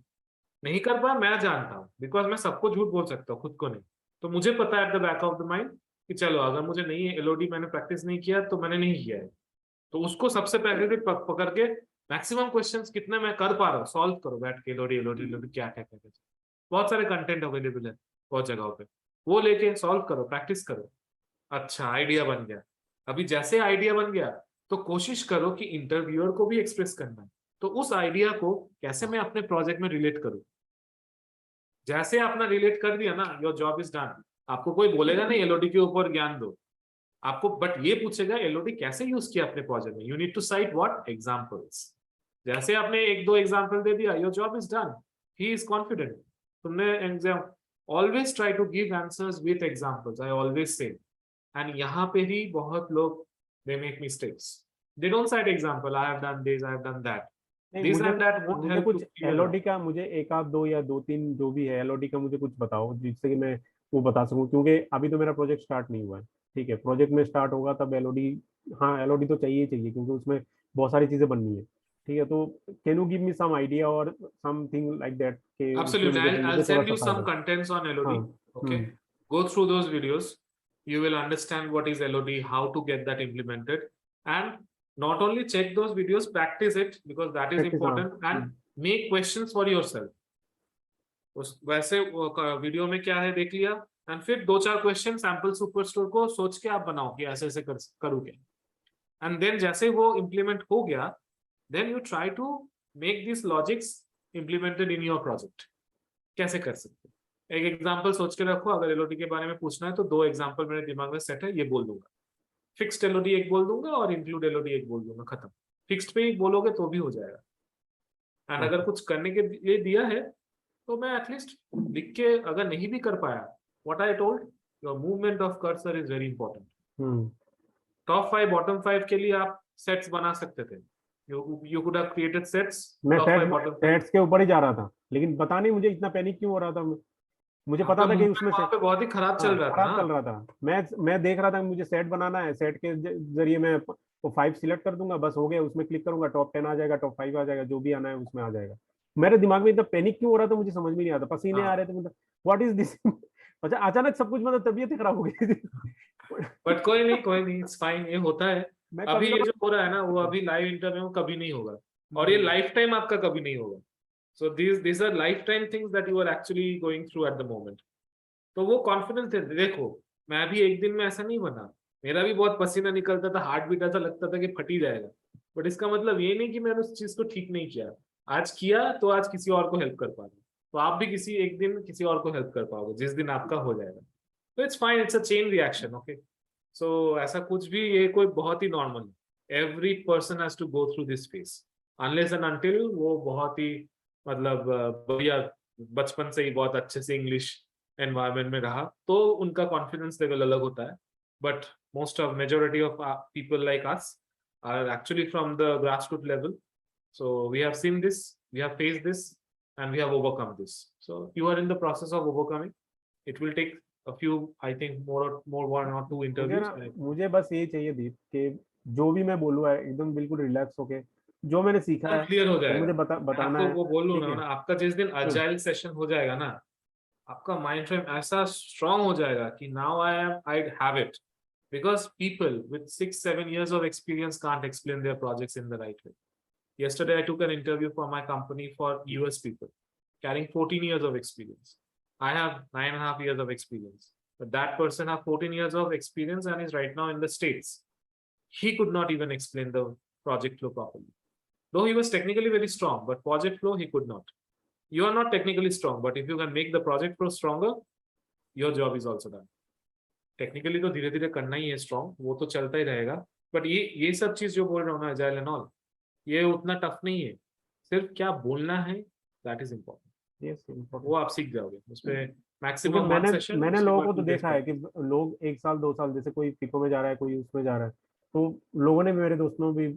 नहीं कर पाया, मैं जानता हूँ, बिकॉज मैं सबको झूठ बोल सकता हूँ, खुद को नहीं. तो मुझे पता है at the back of the mind कि चलो अगर मुझे नहीं है, एलओडी मैंने प्रैक्टिस नहीं किया तो मैंने नहीं किया है, तो उसको सबसे पहले पकड़ के मैक्सिमम क्वेश्चंस कितने मैं कर पा रहा हूँ सॉल्व करो बैठ के. एलओडी क्या क्या क्या, बहुत सारे कंटेंट अवेलेबल है बहुत जगहों पे, वो लेके सॉल्व करो, प्रैक्टिस करो. अच्छा, आइडिया बन गया. अभी जैसे आइडिया बन गया तो कोशिश करो कि इंटरव्यूअर को भी एक्सप्रेस करना है, तो उस आइडिया को कैसे मैं अपने प्रोजेक्ट में रिलेट करूं. जैसे आपने रिलेट कर दिया ना, योर जॉब इज डन. आपको कोई बोलेगा नहीं एलओडी के ऊपर ज्ञान दो, आपको बट ये पूछेगा एलओडी कैसे यूज किया अपने प्रोजेक्ट में, you need to cite what examples. जैसे आपने एक दो एग्जांपल दे दिया, your job is done, he is confident. तुमने exam always try to give answers with examples, I always say. And यहाँ पे ही बहुत लोग they make mistakes, they don't cite example, I have done this, I have done that, नहीं, this मुझे and that won't मुझे help to कुछ clear out. Elodie का, मुझे एक आध दो या दो तीन जो भी है एलओडी का मुझे कुछ बताओ जिससे कि मैं वो बता सकूं, क्योंकि अभी तो मेरा प्रोजेक्ट स्टार्ट नहीं हुआ है। ठीक है, प्रोजेक्ट में स्टार्ट होगा तब एलओडी, हाँ एलओडी तो चाहिए ही चाहिए क्योंकि उसमें बहुत सारी चीजें बननी है। ठीक है, तो can you give me some idea और समथिंग लाइक दैट कि उसमें Absolutely. I'll मुझे थोड़ा send सा you फायदा some हो। contents on हाँ। LOD. Okay. Go through those videos. You will understand what is LOD, how to get that implemented. And not only check those videos, practice it because that is practice, हाँ। important. And make questions for yourself. उस वैसे video में क्या है देख लिया, and फिर दो चार क्वेश्चन सैंपल सुपरस्टोर को सोच के आप बनाओ कि ऐसे ऐसे करूँगे। एंड देन जैसे वो इम्प्लीमेंट हो गया, then you try to make this logics implemented in your project. कैसे कर सकते हैं, एक एग्जांपल सोच के रखो। अगर एलओडी के बारे में पूछना है तो दो एग्जांपल मेरे दिमाग में सेट है, ये बोल दूंगा। फिक्स्ड एलओडी एक बोल दूंगा और इंक्लूड एलओडी एक बोल दूंगा, खत्म। फिक्स्ड पे ही बोलोगे तो भी हो जाएगा। एंड अगर कुछ करने के लिए दिया है तो मैं एटलीस्ट लिख के, अगर नहीं भी कर पाया, what I told, your movement of cursor is very important. Top 5 bottom 5 के लिए आप सेट्स बना सकते थे, you could have created sets, मैं टॉप 5 बॉटम 5। सेट्स के ऊपर ही जा रहा था, लेकिन पता नहीं मुझे इतना पैनिक क्यों हो रहा था। मुझे पता आपका था कि मूवमेंट उसमें से, वहां पे बहुत ही खराब हाँ चल रहा था खराब ना। चल रहा था। मैं देख रहा था कि मुझे सेट बनाना है, सेट के जरिए मैं वो 5 सिलेक्ट कर दूंगा, बस हो गया। उसमें क्लिक करूंगा, टॉप 10 आ जाएगा, टॉप 5 आ जाएगा, जो भी आना है उसमें आ जाएगा। मेरे दिमाग में इतना पैनिक क्यों हो रहा था मुझे समझ में नहीं आता, पसीने आ हाँ, रहे थे, मतलब व्हाट इज दिस। अच्छा, अचानक सब कुछ, मतलब तबीयत ही खराब हो गई थी। बट कोई नहीं, कोई नहीं, इट्स फाइन, ये होता है। मैं अभी कभी ये कभी, जो हो रहा है ना, वो अभी लाइव इंटरव्यू में कभी नहीं होगा, और ये लाइफ टाइम आपका कभी नहीं होगा। So these are life time things that you are actually going through at the moment. तो वो कॉन्फिडेंस है। देखो, मैं भी एक दिन में ऐसा नहीं बना, मेरा भी बहुत पसीना निकलता था, हार्ट बीट ऐसा लगता था कि फट ही जाएगा। बट इसका मतलब ये नहीं कि मैंने उस चीज को ठीक नहीं किया। आज किया तो आज किसी और को हेल्प कर पा रहे हो, तो आप भी किसी एक दिन किसी और को हेल्प कर पाओगे जिस दिन आपका हो जाएगा। तो it's fine, it's a chain reaction. Okay, so ऐसा कुछ भी, ये कोई बहुत ही normal, every person has to go through this phase, unless and until वो बहुत ही मतलब बढ़िया बचपन से ही बहुत अच्छे से इंग्लिश एनवायरनमेंट में रहा, तो उनका कॉन्फिडेंस लेवल अलग होता है। But most of majority of people like us are actually from the grassroots level. So we have seen this, we have faced this, and we have overcome this. So you are in the process of overcoming. It will take a few, I think, more 1 or 2 मुझे interviews. ना, मुझे बस यही चाहिए दीप कि जो भी मैं बोलूँ एकदम बिल्कुल रिलैक्स होके, जो मैंने सीखा है क्लियर हो वो जाएगा। मुझे मैं बताना आपको है। वो बोल रहा ठीक हूँ है। ना, आपका जिस दिन हम्म। अजाइल सेशन हो जाएगा ना, आपका माइंड फ्रेम ऐसा स्ट्रांग हो जाएगा कि now I have it, because people with 6-7 years of experience can't explain their projects in the right way. Yesterday I took an interview for my company for US people carrying 14 years of experience. I have 9.5 years of experience, but that person have 14 years of experience and is right now in the States. He could not even explain the project flow properly, though he was technically very strong, but project flow he could not. You are not technically strong, but if you can make the project flow stronger, your job is also done. Technically तो धीरे धीरे करना ही है strong, वो तो चलता ही रहेगा। But ये सब चीज जो बोल रहा हूँ ना, एजाइल एंड ऑल, ये उतना टफ नहीं है। सिर्फ क्या बोलना है, दैट इज इम्पोर्टेंट। यस, वो इम्पोर्टेंट। आप सीख जाओगे उसपे, क्योंकि मैक्सिमम 1 मैंने सेशन, मैंने उसके लोगों बाद को तो 2 days देखा है कि प्रैक्टिस। लोग 1 साल 2 साल, जैसे कोई फिको में जा रहा है, कोई उसमें जा रहा है, तो लोगों ने भी, मेरे दोस्तों ने भी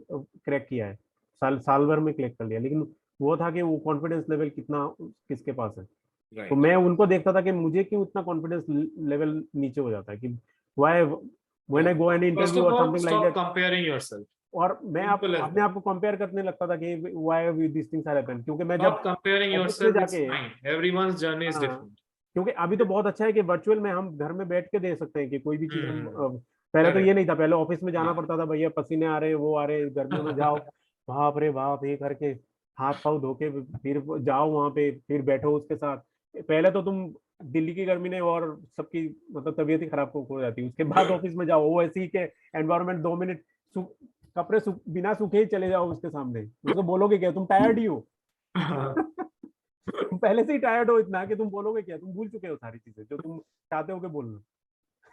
क्रैक किया है, साल भर में क्रैक कर लिया। लेकिन वो था कि वो कॉन्फिडेंस लेवल कितना किसके पास है। तो राइट, मैं उनको देखता था कि मुझे क्यों इतना कॉन्फिडेंस लेवल नीचे हो जाता है, कि why when I go any first interview of और all something like stop that. Comparing yourself, और मैं सिंपल एज अपने दैट। आप को कंपेयर करने लगता था कि why this things are happen, क्योंकि मैं स्टॉप जब कंपेयरिंग ऑफिस में योरसेल्फ, इट्स जाके, फाइन, एवरीवनस जर्नी इज हाँ, डिफरेंट। क्योंकि अभी तो बहुत अच्छा है कि वर्चुअल में हम घर में बैठ के दे सकते हैं कि कोई भी चीज हम पहले तो ये करेक्ट। नहीं था, पहले ऑफिस में जाना हाँ। पड़ता था, भैया पसीने आ रहे, वो आ रहे, गर्मियों में जाओ, बाप रे बाप, ये करके हाथ पाँव धो के फिर जाओ वहां पे, फिर बैठो उसके साथ। पहले तो तुम, दिल्ली की गर्मी ने और सबकी मतलब तबीयत ही खराब हो जाती है, उसके बाद ऑफिस में जाओ, वो ऐसे ही के एनवायरमेंट, 2 मिनट कपड़े बिना सूखे ही चले जाओ उसके सामने, उसको बोलोगे क्या, तुम टायर्ड ही हो। तुम पहले से ही टायर्ड हो इतना कि तुम बोलोगे क्या, तुम भूल चुके हो सारी चीजें जो तुम चाहते हो कि बोलना।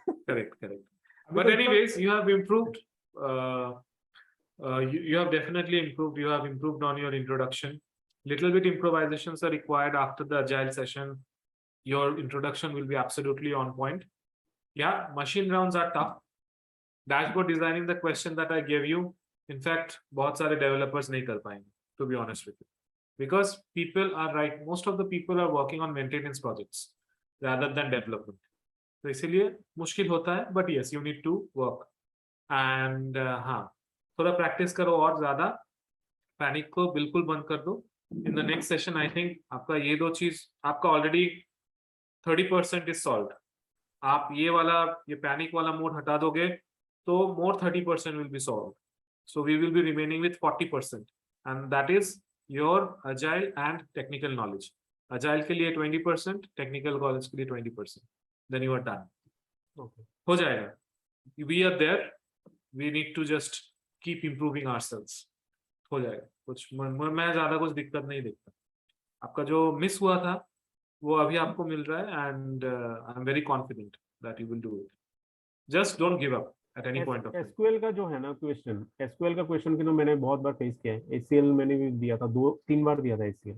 Correct, correct. But anyways, you have improved. You have definitely improved. You have improved on your introduction. Little bit improvisations are required after the agile session. Your introduction will be absolutely on point. Yeah, machine rounds are tough. Dashboard designing, the question that I gave you, in fact, बहुत सारे developers नहीं कर पाएंगे, to be honest with you, because people are right. Most of the people are working on maintenance projects rather than development. तो इसीलिए मुश्किल होता है, but yes, you need to work. And हाँ, थोड़ा practice करो और ज़्यादा, panic को बिल्कुल बंद कर दो. In the next session, I think आपका ये दो चीज, आपका already 30% is solved. आप ये वाला, ये पैनिक वाला मोड हटा दोगे तो more 30% will be solved. So we will be remaining with 40%, and that is your agile and technical knowledge. Agile के लिए 20%, technical knowledge के लिए 20%. Then you are done. Okay. हो जाएगा. We are there. We need to just keep improving ourselves. हो जाएगा. कुछ मैं ज़्यादा कुछ दिक्कत नहीं देखता. आपका जो मिस हुआ था वो अभी आपको मिल रहा है, and I'm very confident that you will do it. Just don't give up at any point of time. SQL का जो है ना क्वेश्चन, SQL का क्वेश्चन की तो मैंने बहुत बार फेस किया है. HCL मैंने भी दिया था, 2-3 बार दिया था HCL.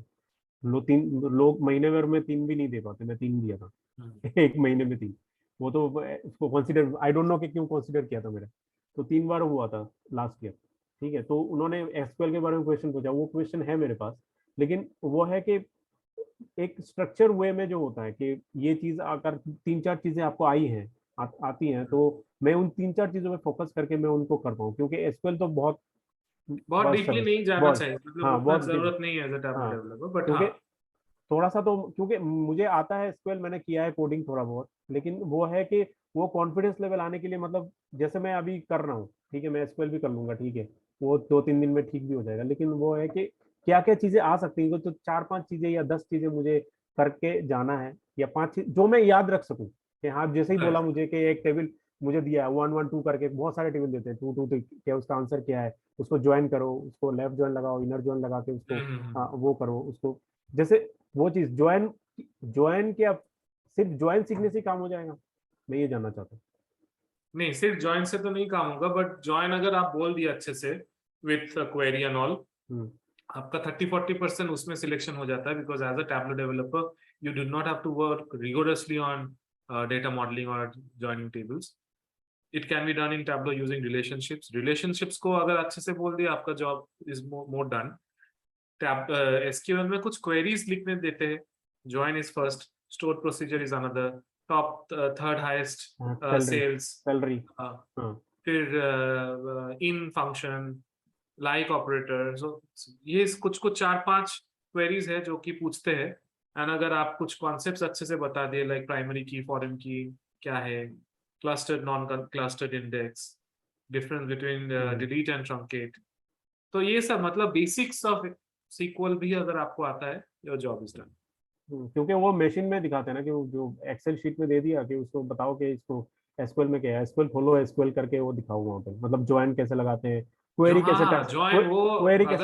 लोग महीने भर में 3 भी नहीं दे पाते, मैं 3 दिया था. एक महीने में 3. वो तो उसको कंसीडर, आई डोंट नो कि क्यों कंसीडर किया था मेरा. तो 3 बार हुआ था लास्ट ईयर. ठीक है, तो उन्होंने SQL के बारे में क्वेश्चन पूछा. वो क्वेश्चन है मेरे पास, लेकिन वो है कि एक स्ट्रक्चर वे में जो होता है कि ये चीज अगर 3-4 चीजें आपको आई हैं, आती हैं, तो मैं उन 3-4 चीजों में फोकस करके मैं उनको कर पाऊँ, क्योंकि एसक्यूएल तो बहुत डीपली नहीं जाना चाहिए, मतलब हाँ, उतना बहुत जरूरत नहीं है as a Tableau developer, but क्योंकि हाँ थोड़ा सा तो, क्योंकि मुझे आता है एसक्यूएल, मैंने किया है कोडिंग थोड़ा बहुत, लेकिन वो है कि वो कॉन्फिडेंस लेवल आने के लिए, मतलब जैसे मैं अभी कर रहा हूँ, ठीक है, मैं एसक्यूएल भी कर लूंगा, ठीक है, वो 2-3 दिन में ठीक भी हो जाएगा, लेकिन वो है कि क्या क्या चीजें आ सकती हैं, तो 4-5 चीजें या 10 चीजें मुझे करके जाना है, या 5 चीज जो मैं याद रख सकूं कि हाँ, जैसे ही बोला मुझे कि एक टेबल मुझे दिया है 1-1-2 करके, बहुत सारे टेबल देते हैं 2-2 क्या उसका आंसर क्या है, उसको ज्वाइन करो, उसको लेफ्ट ज्वाइन लगाओ, इनर ज्वाइन लगा के उसको वो करो, उसको जैसे वो चीज ज्वाइन के, अब सिर्फ ज्वाइन सीखने से काम हो जाएगा, मैं ये जानना चाहता हूँ. नहीं, सिर्फ ज्वाइन से तो नहीं काम होगा, बट ज्वाइन अगर आप बोल दिए अच्छे से विथ क्वेरी एंड ऑल, आपका 30-40% उसमें सिलेक्शन हो जाता है, because as a Tableau developer you do not have to work rigorously on data modeling और joining tables. It can be done in Tableau using relationships को अगर अच्छे से बोल दिया, आपका job is more done. SQL में कुछ क्वेरीज लिखने देते हैं. Join is first, store procedure is another, top third highest sales, salary, फिर in function, like operator. So ये कुछ 4-5 क्वेरीज है जो कि पूछते हैं. एंड अगर आप कुछ कॉन्सेप्ट्स अच्छे से बता दिए, लाइक प्राइमरी की, फॉरेन की क्या है, clustered non clustered index, difference between delete and truncate, तो ये सब मतलब बेसिक्स ऑफ सीक्वल भी अगर आपको आता है, योर जॉब इज डन. क्योंकि वो मशीन में दिखाते हैं ना, कि वो जो एक्सेल शीट में दे दिया कि उसको बताओ कि इसको एसक्यूएल में क्या है, एसक्यूएल खोलो, एसक्यूएल करके वो दिखाओ वहाँ पे, मतलब ज्वाइन कैसे लगाते हैं, क्वेरी कैसे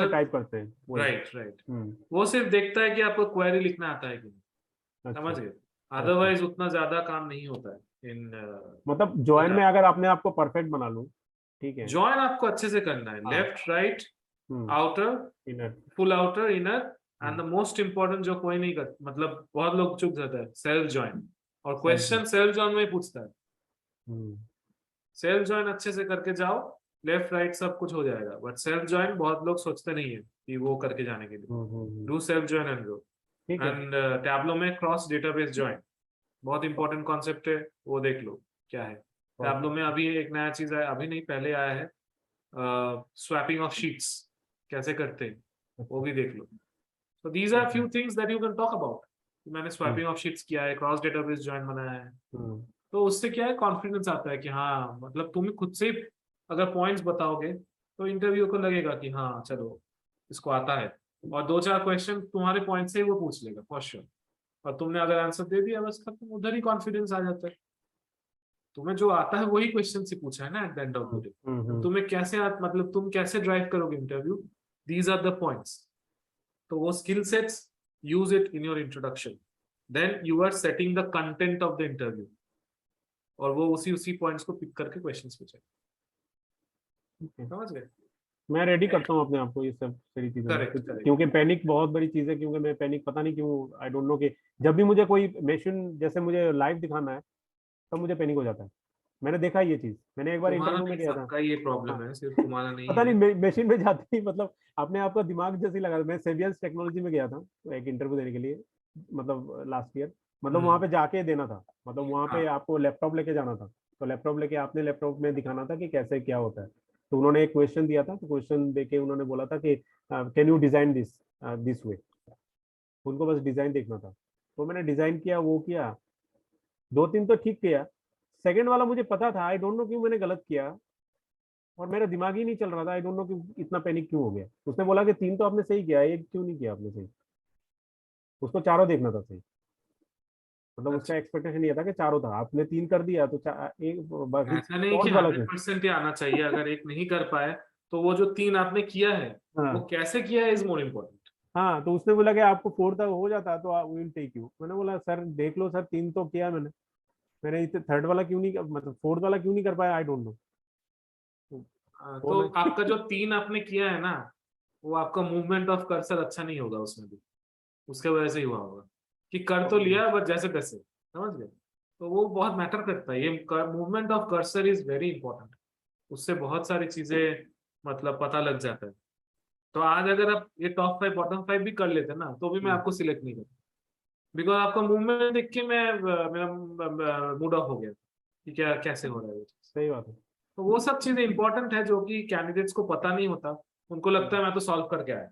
टाइप करते हैं. राइट. वो सिर्फ देखता है कि आपको क्वेरी लिखना आता है कि नहीं, समझ गए. अदरवाइज उतना ज्यादा काम नहीं होता है इन मतलब ज्वाइन में अगर आपने आपको परफेक्ट बना लूं, ठीक है, ज्वाइन आपको अच्छे से करना है, left right outer inner, full outer inner, and the most important जो कोई नहीं कर, मतलब बहुत लोग चुक जाता है, सेल्फ ज्वाइन. और क्वेश्चन सेल्फ ज्वाइन में ही पूछता है. सेल्फ ज्वाइन अच्छे से करके जाओ, लेफ्ट राइट सब कुछ हो जाएगा. बट सेल्फ ज्वाइन बहुत लोग सोचते नहीं है कि वो करके जाने के लिए. Do self join and go. And Tableau में क्रॉस डेटाबेस ज्वाइन बहुत इंपॉर्टेंट कॉन्सेप्ट है, वो देख लो क्या है. टैबलो में अभी एक नया चीज है, अभी नहीं पहले आया है, स्वैपिंग ऑफ शीट्स कैसे करते हैं, वो भी देख लो. So these are few things that you can talk about. मैंने स्वैपिंग ऑफ शीट्स किया है, क्रॉस डेटाबेस ज्वाइन बनाया है, तो उससे क्या है, कॉन्फिडेंस आता है कि हाँ, मतलब तुम खुद से अगर पॉइंट्स बताओगे तो इंटरव्यू को लगेगा कि हाँ चलो इसको आता है, और 2-4 क्वेश्चन तुम्हारे पॉइंट से ही वो पूछ लेगा फॉर श्योर, और तुमने अगर आंसर दे दिया बस खत्म, उधर ही कॉन्फिडेंस आ जाता है. तुम्हें जो आता है वही क्वेश्चन से पूछा है ना at the end of the day. तुम्हें कैसे मतलब तुम कैसे ड्राइव करोगे interview, these are the points. तो वो skill sets use it in your introduction, then you are setting the content of the interview. और वो उसी पॉइंट्स को पिक करके क्वेश्चंस पूछे। समझ गए? मैं रेडी करता हूँ अपने आप को ये सब सारी चीजें, करेक्ट। क्योंकि पैनिक बहुत बड़ी चीज है, क्योंकि मैं पैनिक पता नहीं क्यों, आई डोंट नो कि जब भी मुझे कोई मशीन जैसे मुझे लाइव दिखाना है तब मुझे पैनिक हो जाता है। मैंने देखा ये चीज, मैंने एक बार तुम्हारा इंटरव्यू में नहीं, किया था। सबका ये प्रॉब्लम है, सिर्फ तुम्हारा नहीं पता है। नहीं मशीन में जाते ही मतलब अपने आप का दिमाग जैसे लगा। मैं सेवियंस टेक्नोलॉजी में गया था तो एक इंटरव्यू देने के लिए, मतलब लास्ट ईयर, मतलब वहां पे जाके देना था, मतलब वहां पे आपको लैपटॉप लेके जाना था। तो लैपटॉप लेके आपने लैपटॉप में दिखाना था कि कैसे क्या होता है। तो उन्होंने एक क्वेश्चन दिया था, तो क्वेश्चन देके उन्होंने बोला था कि can you design this way. उनको बस डिजाइन देखना था, तो मैंने डिजाइन किया, वो किया, 2-3 तो ठीक किया। सेकंड वाला मुझे पता था, आई डोंट नो क्यों मैंने गलत किया, और मेरा दिमाग ही नहीं चल रहा था, आई डोंट नो कि इतना पैनिक क्यों हो गया। उसने बोला कि 3 तो आपने सही किया, एक क्यों नहीं किया आपने सही। उसको चारों देखना था सही, मतलब उसका अच्छा, एक्सपेक्टेशन ये था कि चारों था, आपने 3 कर दिया तो एक बाकी ऐसा नहीं कि फोर्थ वाला क्यों। 100% ही आना चाहिए। अगर एक नहीं कर पाए तो वो जो 3 आपने किया है वो हाँ कैसे किया है इज मोर इम्पोर्टेंट। हाँ, तो उसने बोला कि आपको 4 तक हो जाता तो विल टेक यू। मैंने बोला सर देख लो सर, 3 तो किया मैंने, मैंने इसे थर्ड वाला क्यों नहीं, मतलब फोर्थ वाला क्यों नहीं कर पाया, आई डोंट नो। वो तो मैं आपका जो 3 आपने किया है ना, वो आपका मूवमेंट ऑफ कर्सर अच्छा नहीं होगा उसमें भी, उसके वजह से ही हुआ होगा कि कर तो लिया बट जैसे तैसे। समझ गए? तो वो बहुत मैटर करता है, ये movement of cursor is very important. उससे बहुत सारी चीजें मतलब पता लग जाता है। तो आज अगर आप ये टॉप 5 बॉटम 5 भी कर लेते ना तो भी मैं आपको सिलेक्ट नहीं करता, बिकॉज आपका मूवमेंट देख के मैं मेरा मूड ऑफ हो गया कि क्या कैसे हो रहा है वो चीज। सही बात है। तो वो सब चीजें इंपॉर्टेंट है जो कि कैंडिडेट्स को पता नहीं होता। उनको लगता है मैं तो सॉल्व करके आया,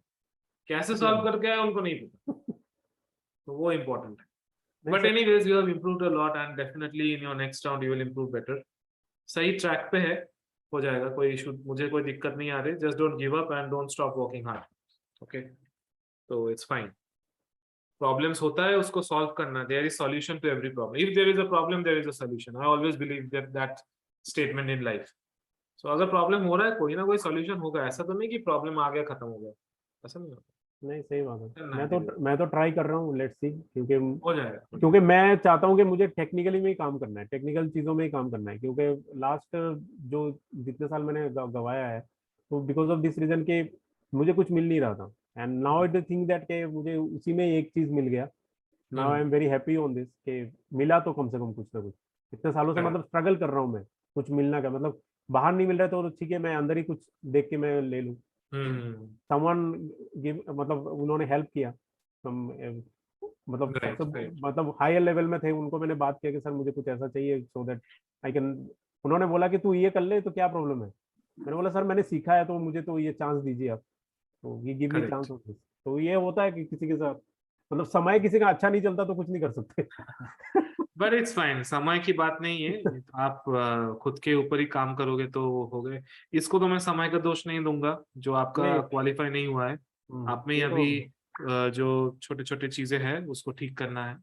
कैसे सही सॉल्व बात करके आया उनको नहीं पता। तो वो इम्पोर्टेंट है। नहीं बट सही। Anyways you have improved a lot and definitely in your next round you will improve better. सही ट्रैक पे है, हो जाएगा, कोई इशू, मुझे कोई दिक्कत नहीं आ रही। Just don't give up and don't stop working hard. Okay, तो इट्स फाइन। प्रॉब्लम्स होता है उसको सॉल्व करना, there is solution to every problem. If there is a problem there is a solution. I always believe that statement in life. So अगर problem हो रहा है कोई ना कोई सॉल्यूशन होगा। ऐसा तो नहीं कि प्रॉब्लम आ गया खत्म हो गया, ऐसा नहीं होता। नहीं सही बात है। करना मैं है तो धीरे धीरे, मैं तो ट्राई कर रहा हूँ, लेट्स सी, क्योंकि हो जाएगा। क्योंकि मैं चाहता हूँ कि मुझे टेक्निकली में ही काम करना है, टेक्निकल चीजों में ही काम करना है, क्योंकि लास्ट जो जितने साल मैंने गवाया है, तो बिकॉज ऑफ दिस रीजन के मुझे कुछ मिल नहीं रहा था। And now it think that के मुझे उसी में एक चीज मिल गया। Now I am very happy on this के मिला तो कम से कम कुछ ना कुछ। इतने सालों से करेक्ट। मतलब स्ट्रगल कर रहा हूँ मैं, कुछ मिलना का मतलब बाहर नहीं मिल रहा है तो ठीक है, मैं अंदर ही कुछ देख के मैं ले लूँ। हम्म। समवन गिव, मतलब उन्होंने हेल्प किया। मतलब सबसे, राइट राइट। मतलब हायर लेवल में थे, उनको मैंने बात किया कि सर मुझे कुछ ऐसा चाहिए सो दैट आई कैन। उन्होंने बोला कि तू ये कर ले तो क्या प्रॉब्लम है। मैंने बोला सर मैंने सीखा है तो मुझे तो ये चांस दीजिए आप, तो ये give me chance correct. Of this. तो ये होता है कि किसी के साथ मतलब समय किसी का अच्छा नहीं चलता तो कुछ नहीं कर सकते। बट इट्स फाइन, समय की बात नहीं है। आप खुद के ऊपर ही काम करोगे तो हो गए। इसको तो मैं समय का दोष नहीं दूंगा जो आपका नहीं। क्वालिफाई नहीं हुआ है। आप में ही ये तो अभी जो छोटे छोटे चीजें हैं उसको ठीक करना है।